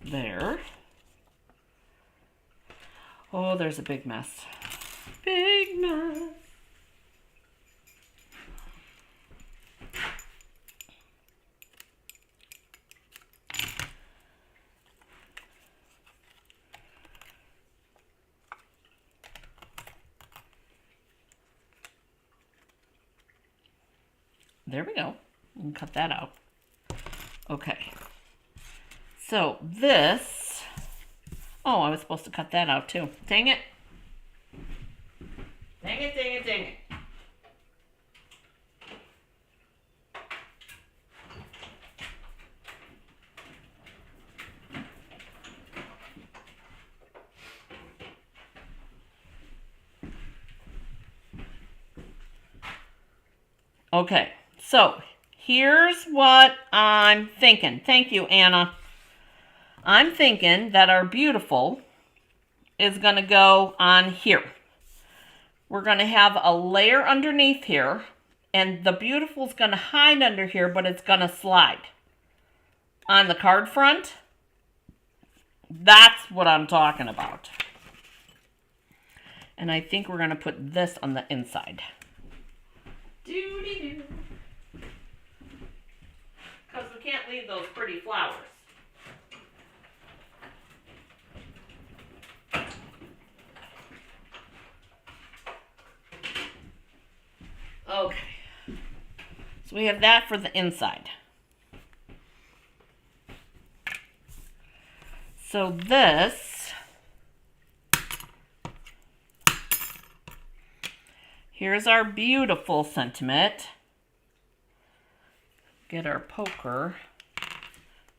There. Oh, there's a big mess. Big mess. There we go. We can cut that out. Okay. So this, oh, I was supposed to cut that out too. Dang it. Dang it, dang it, dang it. Okay, so here's what I'm thinking. Thank you, Anna. I'm thinking that our beautiful is going to go on here. We're going to have a layer underneath here, and the beautiful is going to hide under here, but it's going to slide. On the card front, that's what I'm talking about. And I think we're going to put this on the inside. Doody-doo. Because we can't leave those pretty flowers. Okay. So we have that for the inside. So this, here's our beautiful sentiment. Get our poker.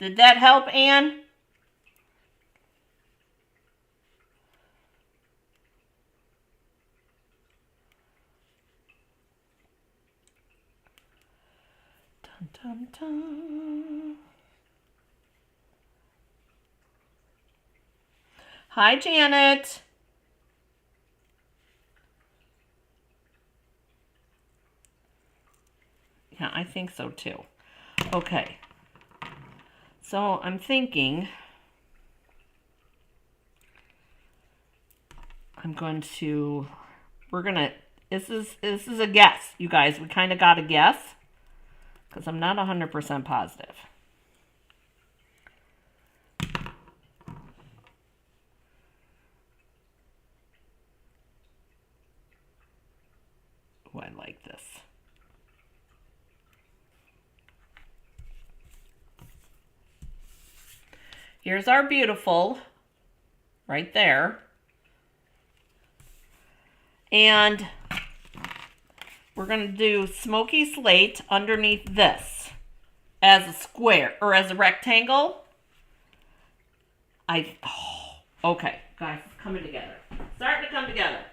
Did that help, Anne? Dun, dun, dun. Hi, Janet. Yeah, I think so too. Okay. So I'm thinking I'm this is a guess, you guys. We kind of got to guess because I'm not 100% positive. Oh, I like this. Here's our beautiful right there. And we're going to do smoky slate underneath this as a square or as a rectangle. Okay, guys, it's coming together. Starting to come together.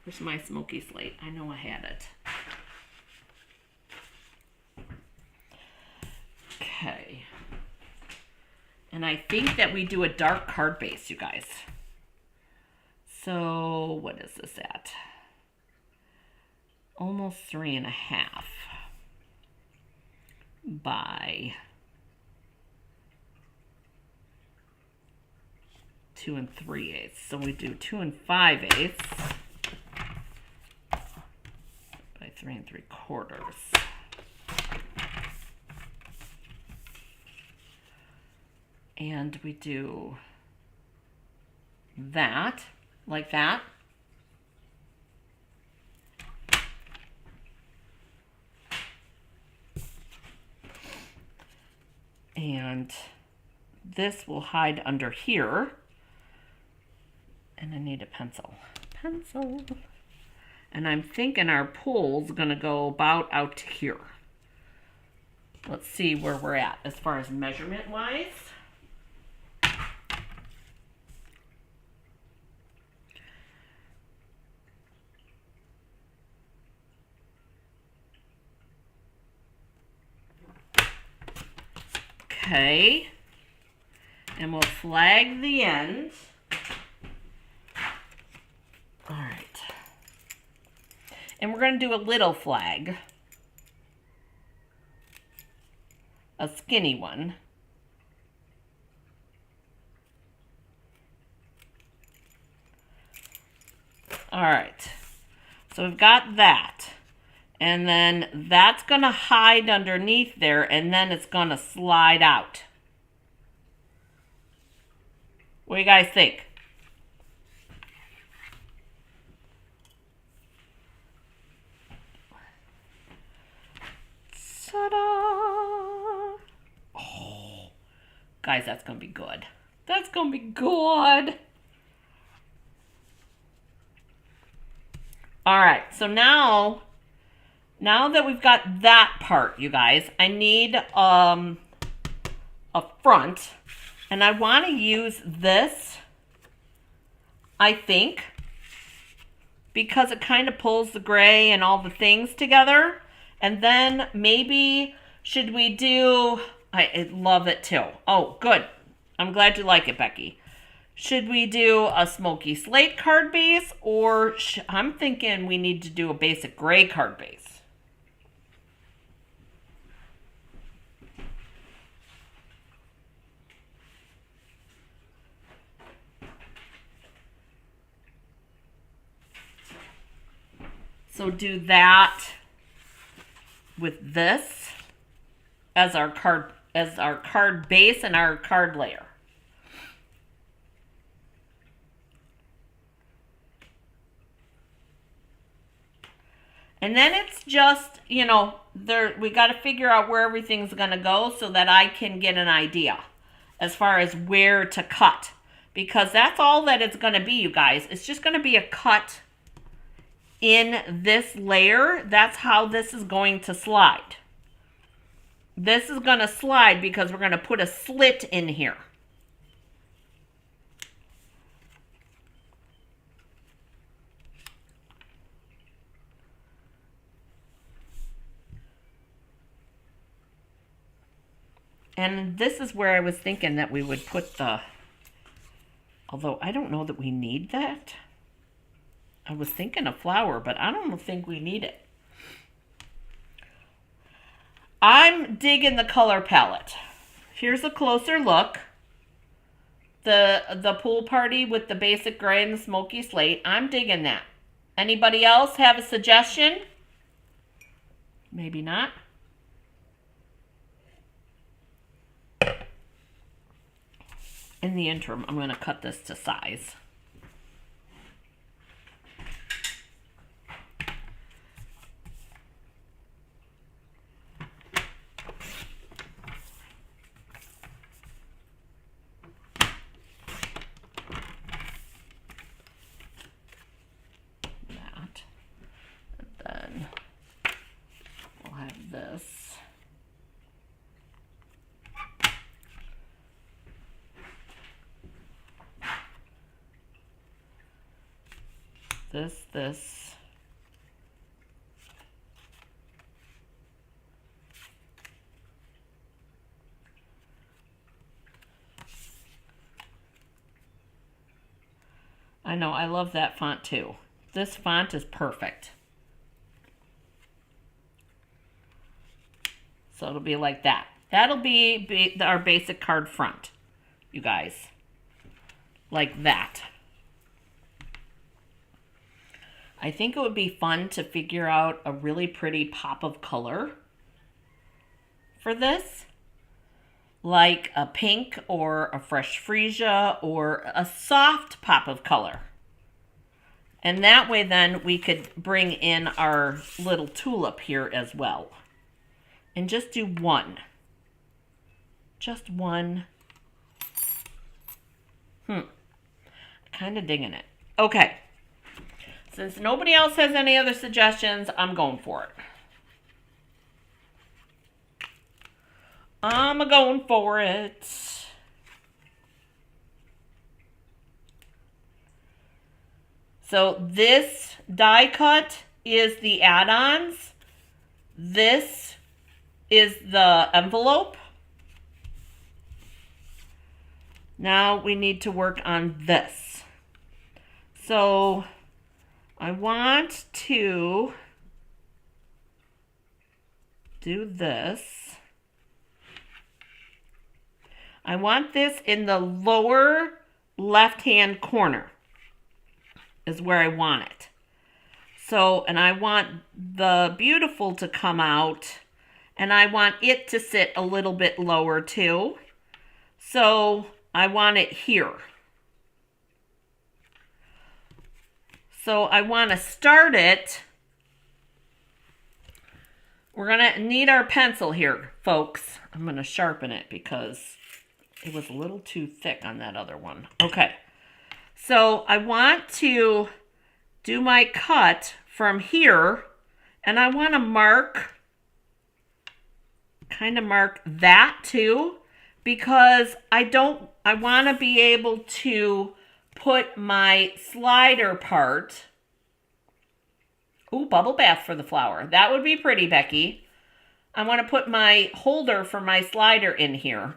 Where's my smoky slate? I know I had it. Okay. And I think that we do a dark card base, you guys. So what is this at? Almost 3.5 by 2 3/8. So we do 2 5/8 by 3 3/4. And we do that, like that. And this will hide under here. And I need a pencil. And I'm thinking our pole's gonna go about out to here. Let's see where we're at as far as measurement wise. Okay, and we'll flag the end. All right, and we're going to do a little flag, a skinny one. All right, so we've got that. And then that's going to hide underneath there, and then it's going to slide out. What do you guys think? Ta-da! Oh, guys, that's going to be good. That's going to be good. All right, so now that we've got that part, you guys, I need a front, and I want to use this, I think, because it kind of pulls the gray and all the things together. And then maybe should we do, I love it too. Oh, good. I'm glad you like it, Becky. Should we do a smoky slate card base, or I'm thinking we need to do a basic gray card base. So do that with this as our card base and our card layer. And then it's just, you know, we got to figure out where everything's going to go so that I can get an idea as far as where to cut. Because that's all that it's going to be, you guys. It's just going to be a cut in this layer. That's how this is going to slide. This is going to slide because we're going to put a slit in here. And this is where I was thinking that we would put the, although I don't know that we need that. I was thinking a flower, but I don't think we need it. I'm digging the color palette. Here's a closer look. the pool party with the basic gray and the smoky slate. I'm digging that. Anybody else have a suggestion? Maybe not. In the interim, I'm going to cut this to size. That. And then we'll have this. This. I know, I love that font too. This font is perfect. So it'll be like that. That'll be our basic card front, you guys. Like that. I think it would be fun to figure out a really pretty pop of color for this. Like a pink or a fresh freesia or a soft pop of color. And that way then we could bring in our little tulip here as well. And just do one. Just one. Kind of digging it. Okay. Since nobody else has any other suggestions, I'm going for it. I'm going for it. So this die cut is the add-ons. This is the envelope. Now we need to work on this. So I want to do this. I want this in the lower left-hand corner is where I want it. So, and I want the beautiful to come out, and I want it to sit a little bit lower too. So I want it here. So I want to start it. We're going to need our pencil here, folks. I'm going to sharpen it because it was a little too thick on that other one. Okay. So I want to do my cut from here, and I want to mark, kind of mark that too, because I want to be able to put my slider part. Ooh, bubble bath for the flower. That would be pretty, Becky. I want to put my holder for my slider in here.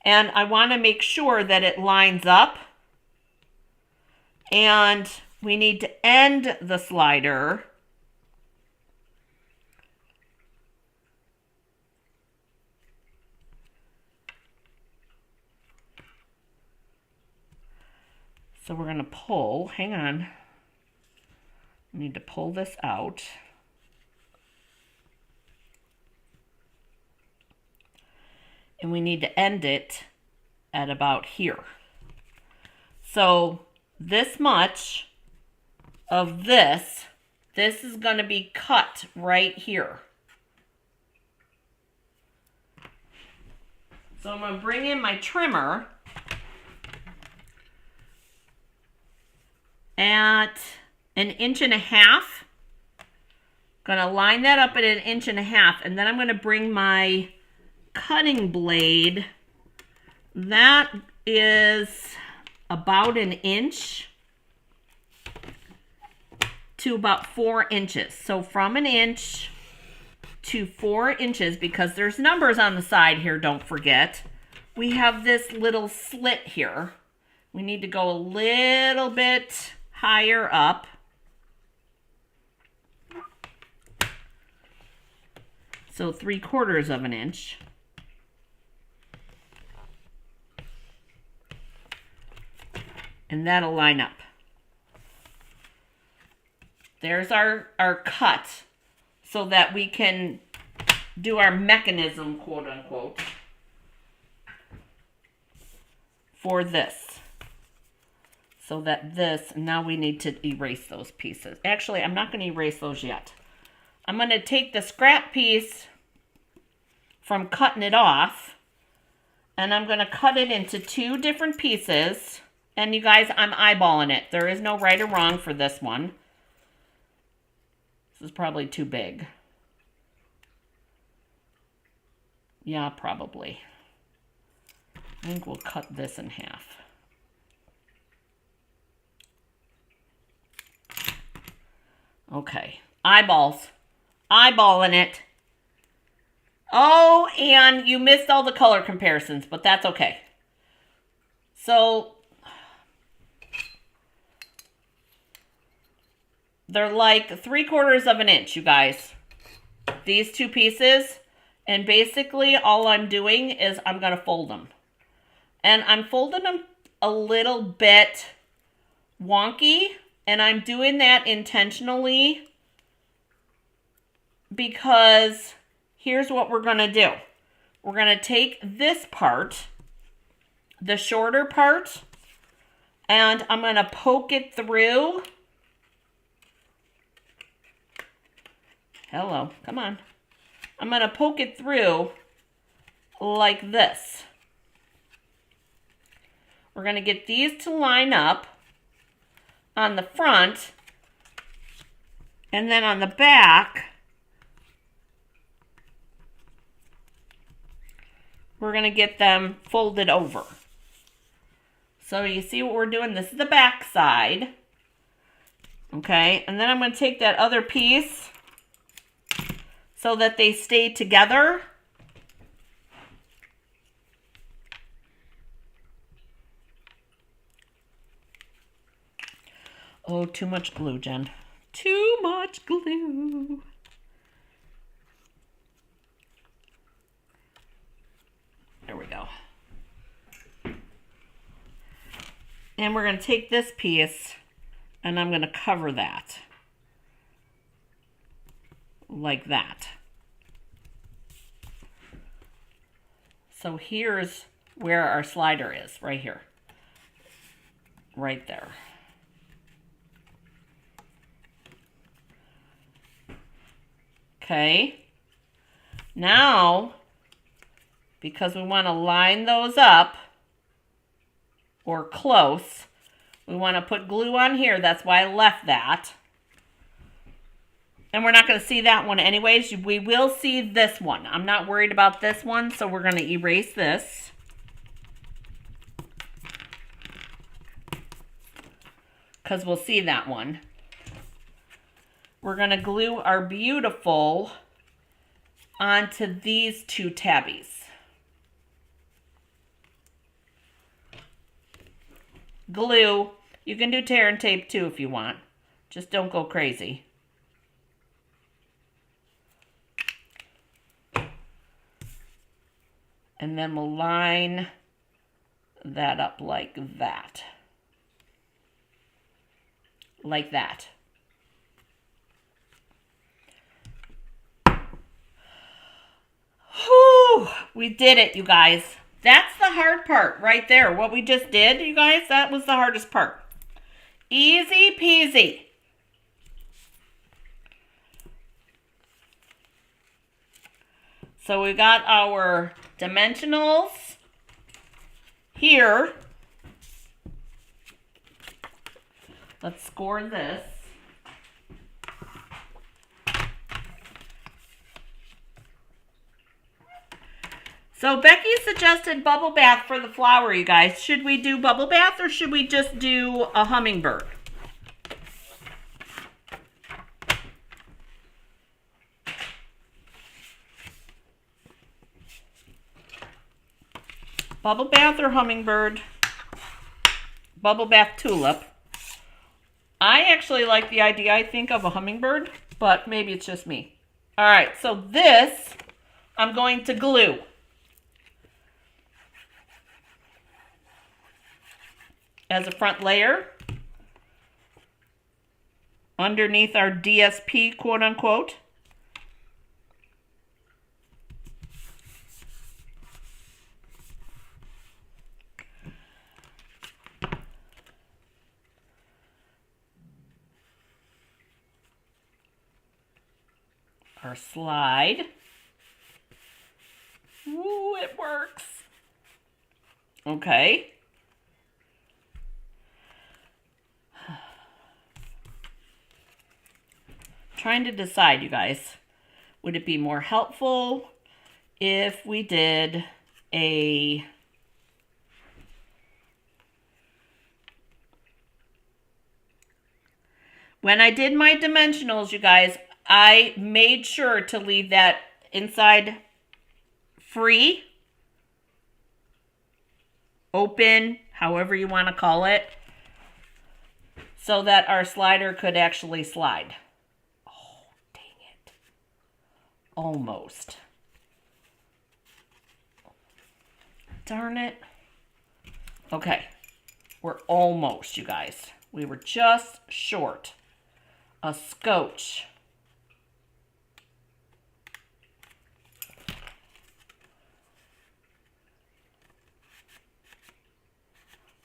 And I want to make sure that it lines up. And we need to end the slider. So we're going to pull, hang on. We need to pull this out. And we need to end it at about here. So this much of this is going to be cut right here. So I'm going to bring in my trimmer at 1.5 inches. Gonna line that up at 1.5 inches, and then I'm gonna bring my cutting blade. That is about 1 inch to about 4 inches. So from 1 inch to 4 inches, because there's numbers on the side here, don't forget. We have this little slit here. We need to go a little bit higher up. So 3/4 of an inch. And that'll line up. There's our cut so that we can do our mechanism, quote unquote, for this. So that this, now we need to erase those pieces. Actually, I'm not going to erase those yet. I'm going to take the scrap piece from cutting it off, and I'm going to cut it into 2 different pieces. And you guys, I'm eyeballing it. There is no right or wrong for this one. This is probably too big. Yeah, probably. I think we'll cut this in half. Okay, eyeballs. Eyeballing it. Oh, and you missed all the color comparisons, but that's okay. So, they're like 3/4 of an inch, you guys. These 2 pieces. And basically, all I'm doing is I'm going to fold them. And I'm folding them a little bit wonky. And I'm doing that intentionally because here's what we're going to do. We're going to take this part, the shorter part, and I'm going to poke it through. Hello, come on. I'm going to poke it through like this. We're going to get these to line up on the front, and then on the back, we're going to get them folded over. So you see what we're doing? This is the back side. Okay, and then I'm going to take that other piece so that they stay together. Oh, too much glue, Jen. Too much glue. There we go. And we're going to take this piece and I'm going to cover that. Like that. So here's where our slider is, right here. Right there. Okay. Now, because we want to line those up, or close, we want to put glue on here. That's why I left that. And we're not going to see that one anyways. We will see this one. I'm not worried about this one, so we're going to erase this. Because we'll see that one. We're going to glue our beautiful onto these 2 tabbies. Glue. You can do tear and tape too if you want. Just don't go crazy. And then we'll line that up like that. Like that. Whew, we did it, you guys. That's the hard part right there. What we just did, you guys, that was the hardest part. Easy peasy. So we got our dimensionals here. Let's score this. So Becky suggested bubble bath for the flower, you guys. Should we do bubble bath or should we just do a hummingbird? Bubble bath or hummingbird? Bubble bath tulip. I actually like the idea, I think, of a hummingbird, but maybe it's just me. All right, so this I'm going to glue. as a front layer underneath our DSP, quote unquote. Our slide. Ooh, it works. Okay. Trying to decide, you guys. Would it be more helpful if we did a when I did my dimensionals, you guys, I made sure to leave that inside free, open, however you want to call it, so that our slider could actually slide. Oh, dang it. Almost. Darn it. Okay, we're almost, you guys. We were just short. A scotch.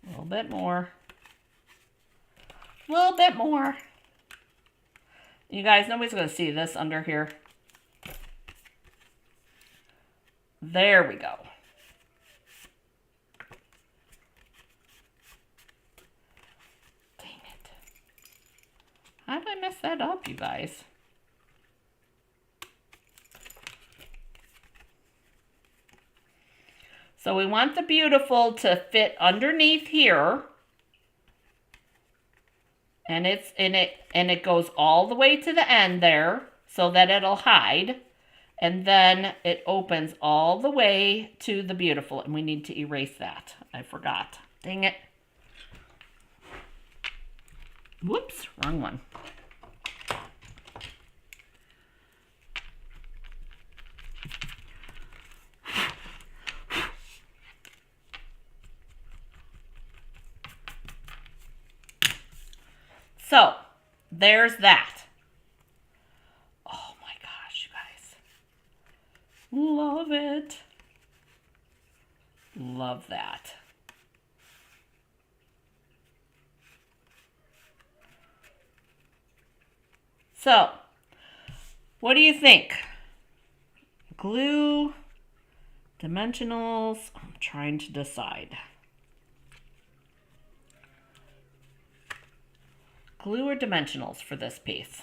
A little bit more. A little bit more. You guys, nobody's going to see this under here. There we go. Dang it. How did I mess that up, you guys? So we want the beautiful to fit underneath here. And it goes all the way to the end there so that it'll hide. And then it opens all the way to the beautiful. And we need to erase that. I forgot. Dang it. Whoops, wrong one. So, there's that. Oh my gosh, you guys. Love it. Love that. So, what do you think? Glue, dimensionals, I'm trying to decide. Glue or dimensionals for this piece?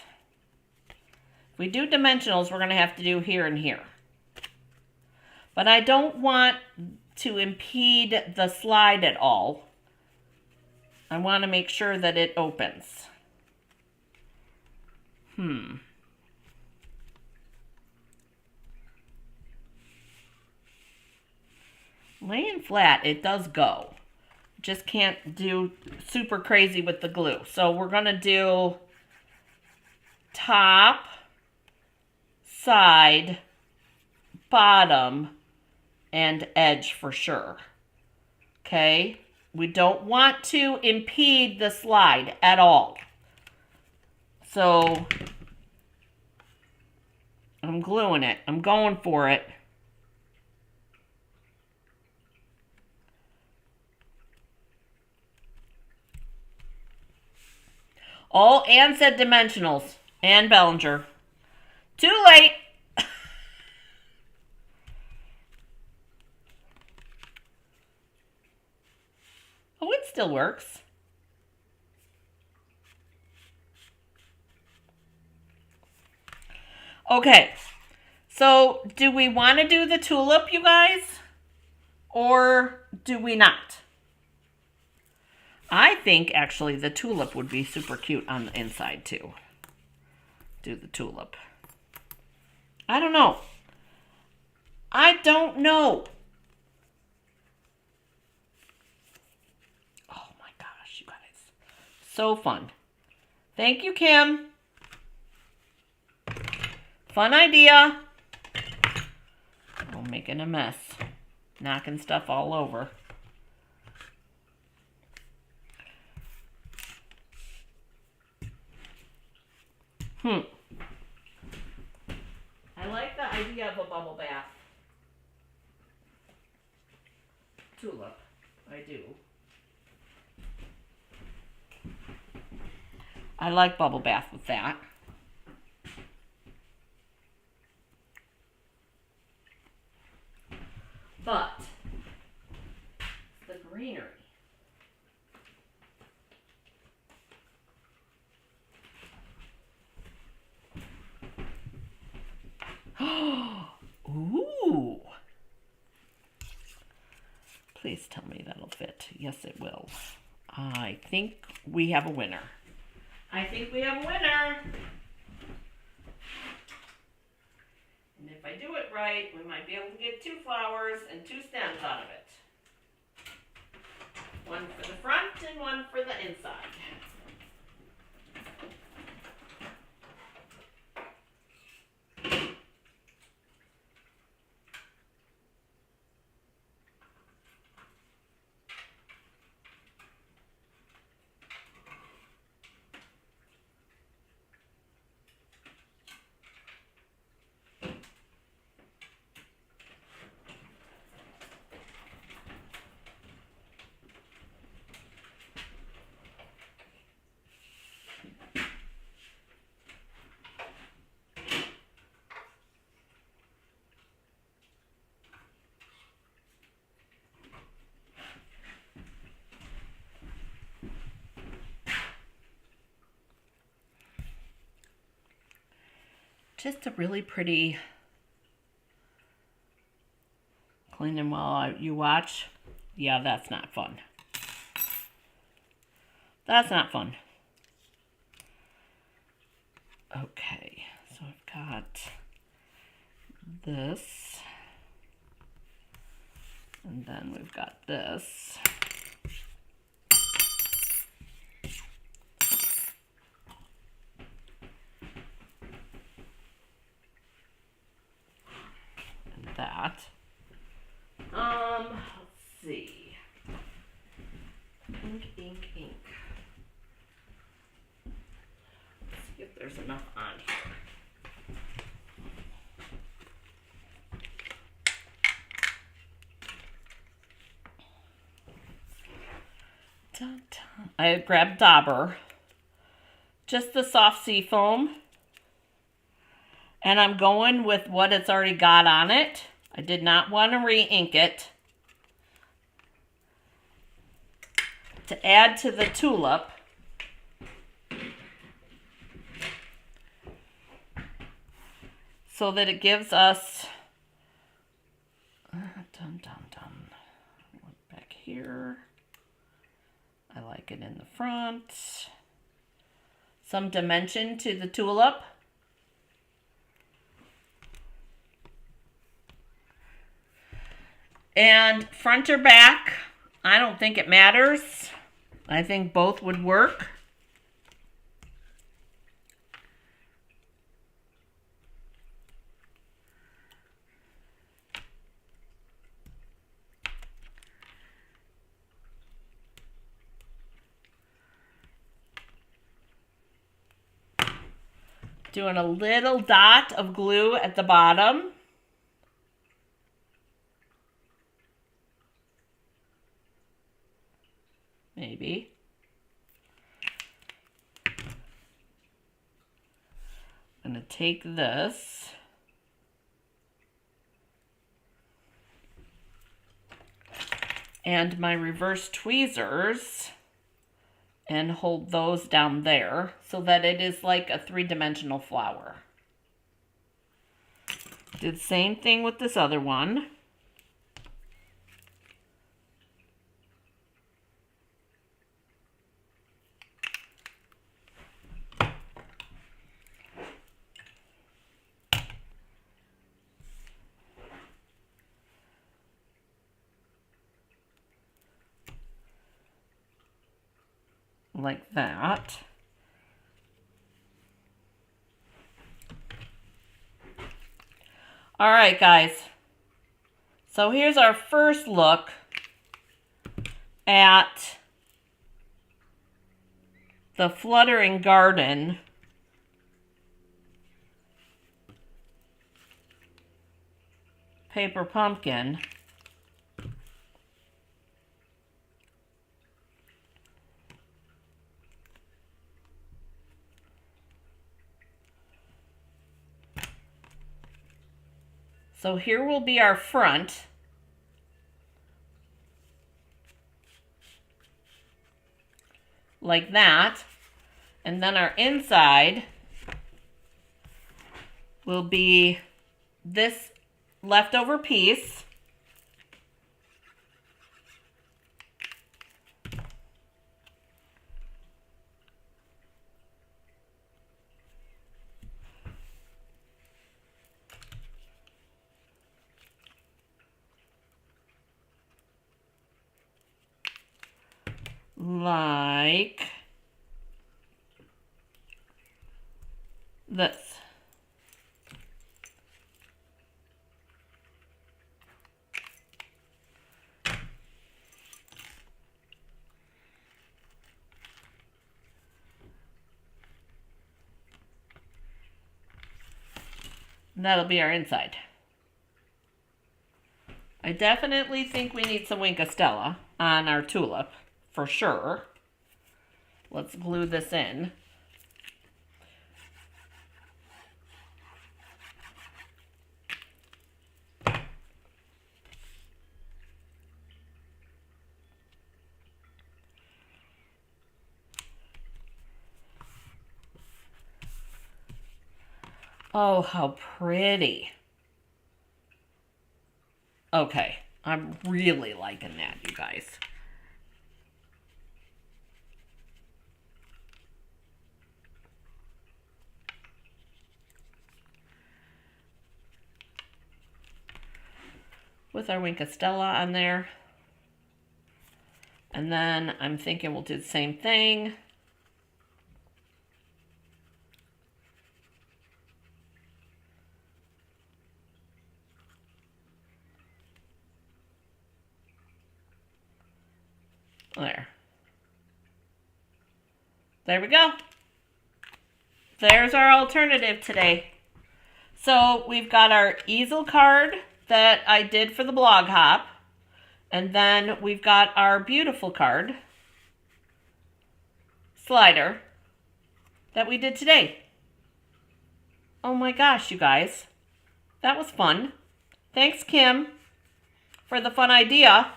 If we do dimensionals, we're going to have to do here and here. But I don't want to impede the slide at all. I want to make sure that it opens. Laying flat, it does go. Just can't do super crazy with the glue. So we're going to do top, side, bottom, and edge for sure. Okay? We don't want to impede the slide at all. So I'm gluing it. I'm going for it. Oh, Anne said dimensionals. Anne Bellinger. Too late. Oh, it still works. Okay. So, do we want to do the tulip, you guys? Or do we not? I think, actually, the tulip would be super cute on the inside, too. Do the tulip. I don't know. I don't know. Oh, my gosh, you guys. So fun. Thank you, Kim. Fun idea. I'm making a mess. Knocking stuff all over. I like the idea of a bubble bath tulip. I do. I like bubble bath with that. But the greenery. Ooh. Please tell me that'll fit. Yes, it will. I think we have a winner. I think we have a winner. And if I do it right, we might be able to get 2 flowers and 2 stems out of it. One for the front and one for the inside. Just a really pretty, cleaning while you watch. Yeah, that's not fun. That's not fun. Okay, so I've got this. And then we've got this. That. Let's see. Ink, ink, ink. Let's see if there's enough on here. Dun, dun. I grabbed Dauber. Just the soft sea foam. And I'm going with what it's already got on it. I did not want to re-ink it. To add to the tulip. So that it gives us... Back here. I like it in the front. Some dimension to the tulip. And front or back, I don't think it matters. I think both would work. Doing a little dot of glue at the bottom. Maybe. I'm going to take this and my reverse tweezers and hold those down there so that it is like a 3-dimensional flower. Do the same thing with this other one. Like that. All right, guys. So here's our first look at the Fluttering Garden paper pumpkin. So here will be our front. Like that. And then our inside will be this leftover piece. Like this. And that'll be our inside. I definitely think we need some Wink of Stella on our tulip, for sure. Let's glue this in. Oh, how pretty. Okay, I'm really liking that, you guys. With our Wink of Stella on there. And then I'm thinking we'll do the same thing. There we go. There's our alternative today. So we've got our easel card that I did for the blog hop. And then we've got our beautiful card slider that we did today. Oh my gosh, you guys. That was fun. Thanks, Kim, for the fun idea.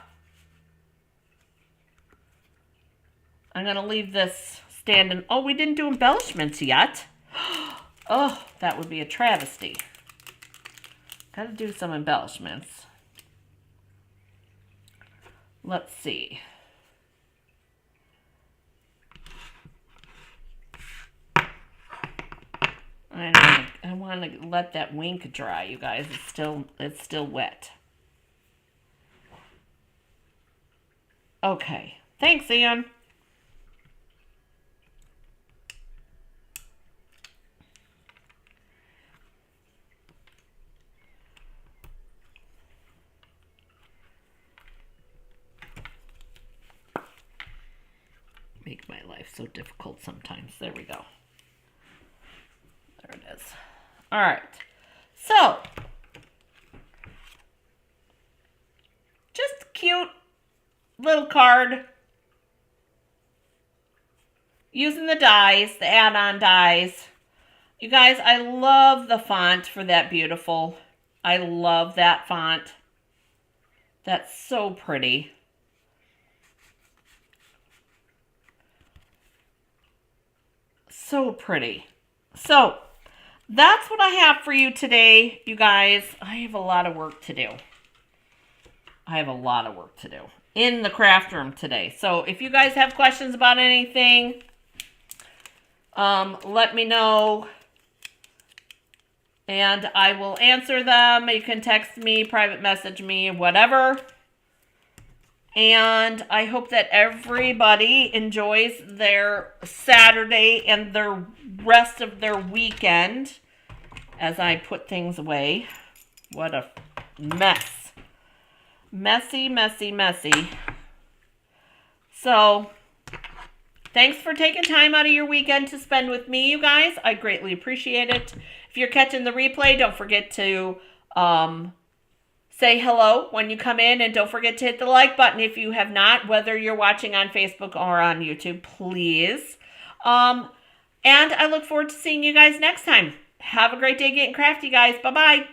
I'm going to leave this standing. Oh, we didn't do embellishments yet. Oh, that would be a travesty. Got to do some embellishments. Let's see. I want to let that wink dry, you guys. It's still wet. Okay. Thanks, Ian. Make my life so difficult sometimes. There we go. There it is. All right. So, just cute little card. Using the dies, the add-on dies. You guys, I love the font for that beautiful. I love that font. That's so pretty. So pretty. So, that's what I have for you today, you guys. I have a lot of work to do. In the craft room today. So, if you guys have questions about anything, let me know. And I will answer them. You can text me, private message me, whatever. And I hope that everybody enjoys their Saturday and the rest of their weekend as I put things away. What a mess. Messy, messy, messy. So, thanks for taking time out of your weekend to spend with me, you guys. I greatly appreciate it. If you're catching the replay, don't forget to say hello when you come in, and don't forget to hit the like button if you have not, whether you're watching on Facebook or on YouTube, please. And I look forward to seeing you guys next time. Have a great day getting crafty, guys. Bye-bye.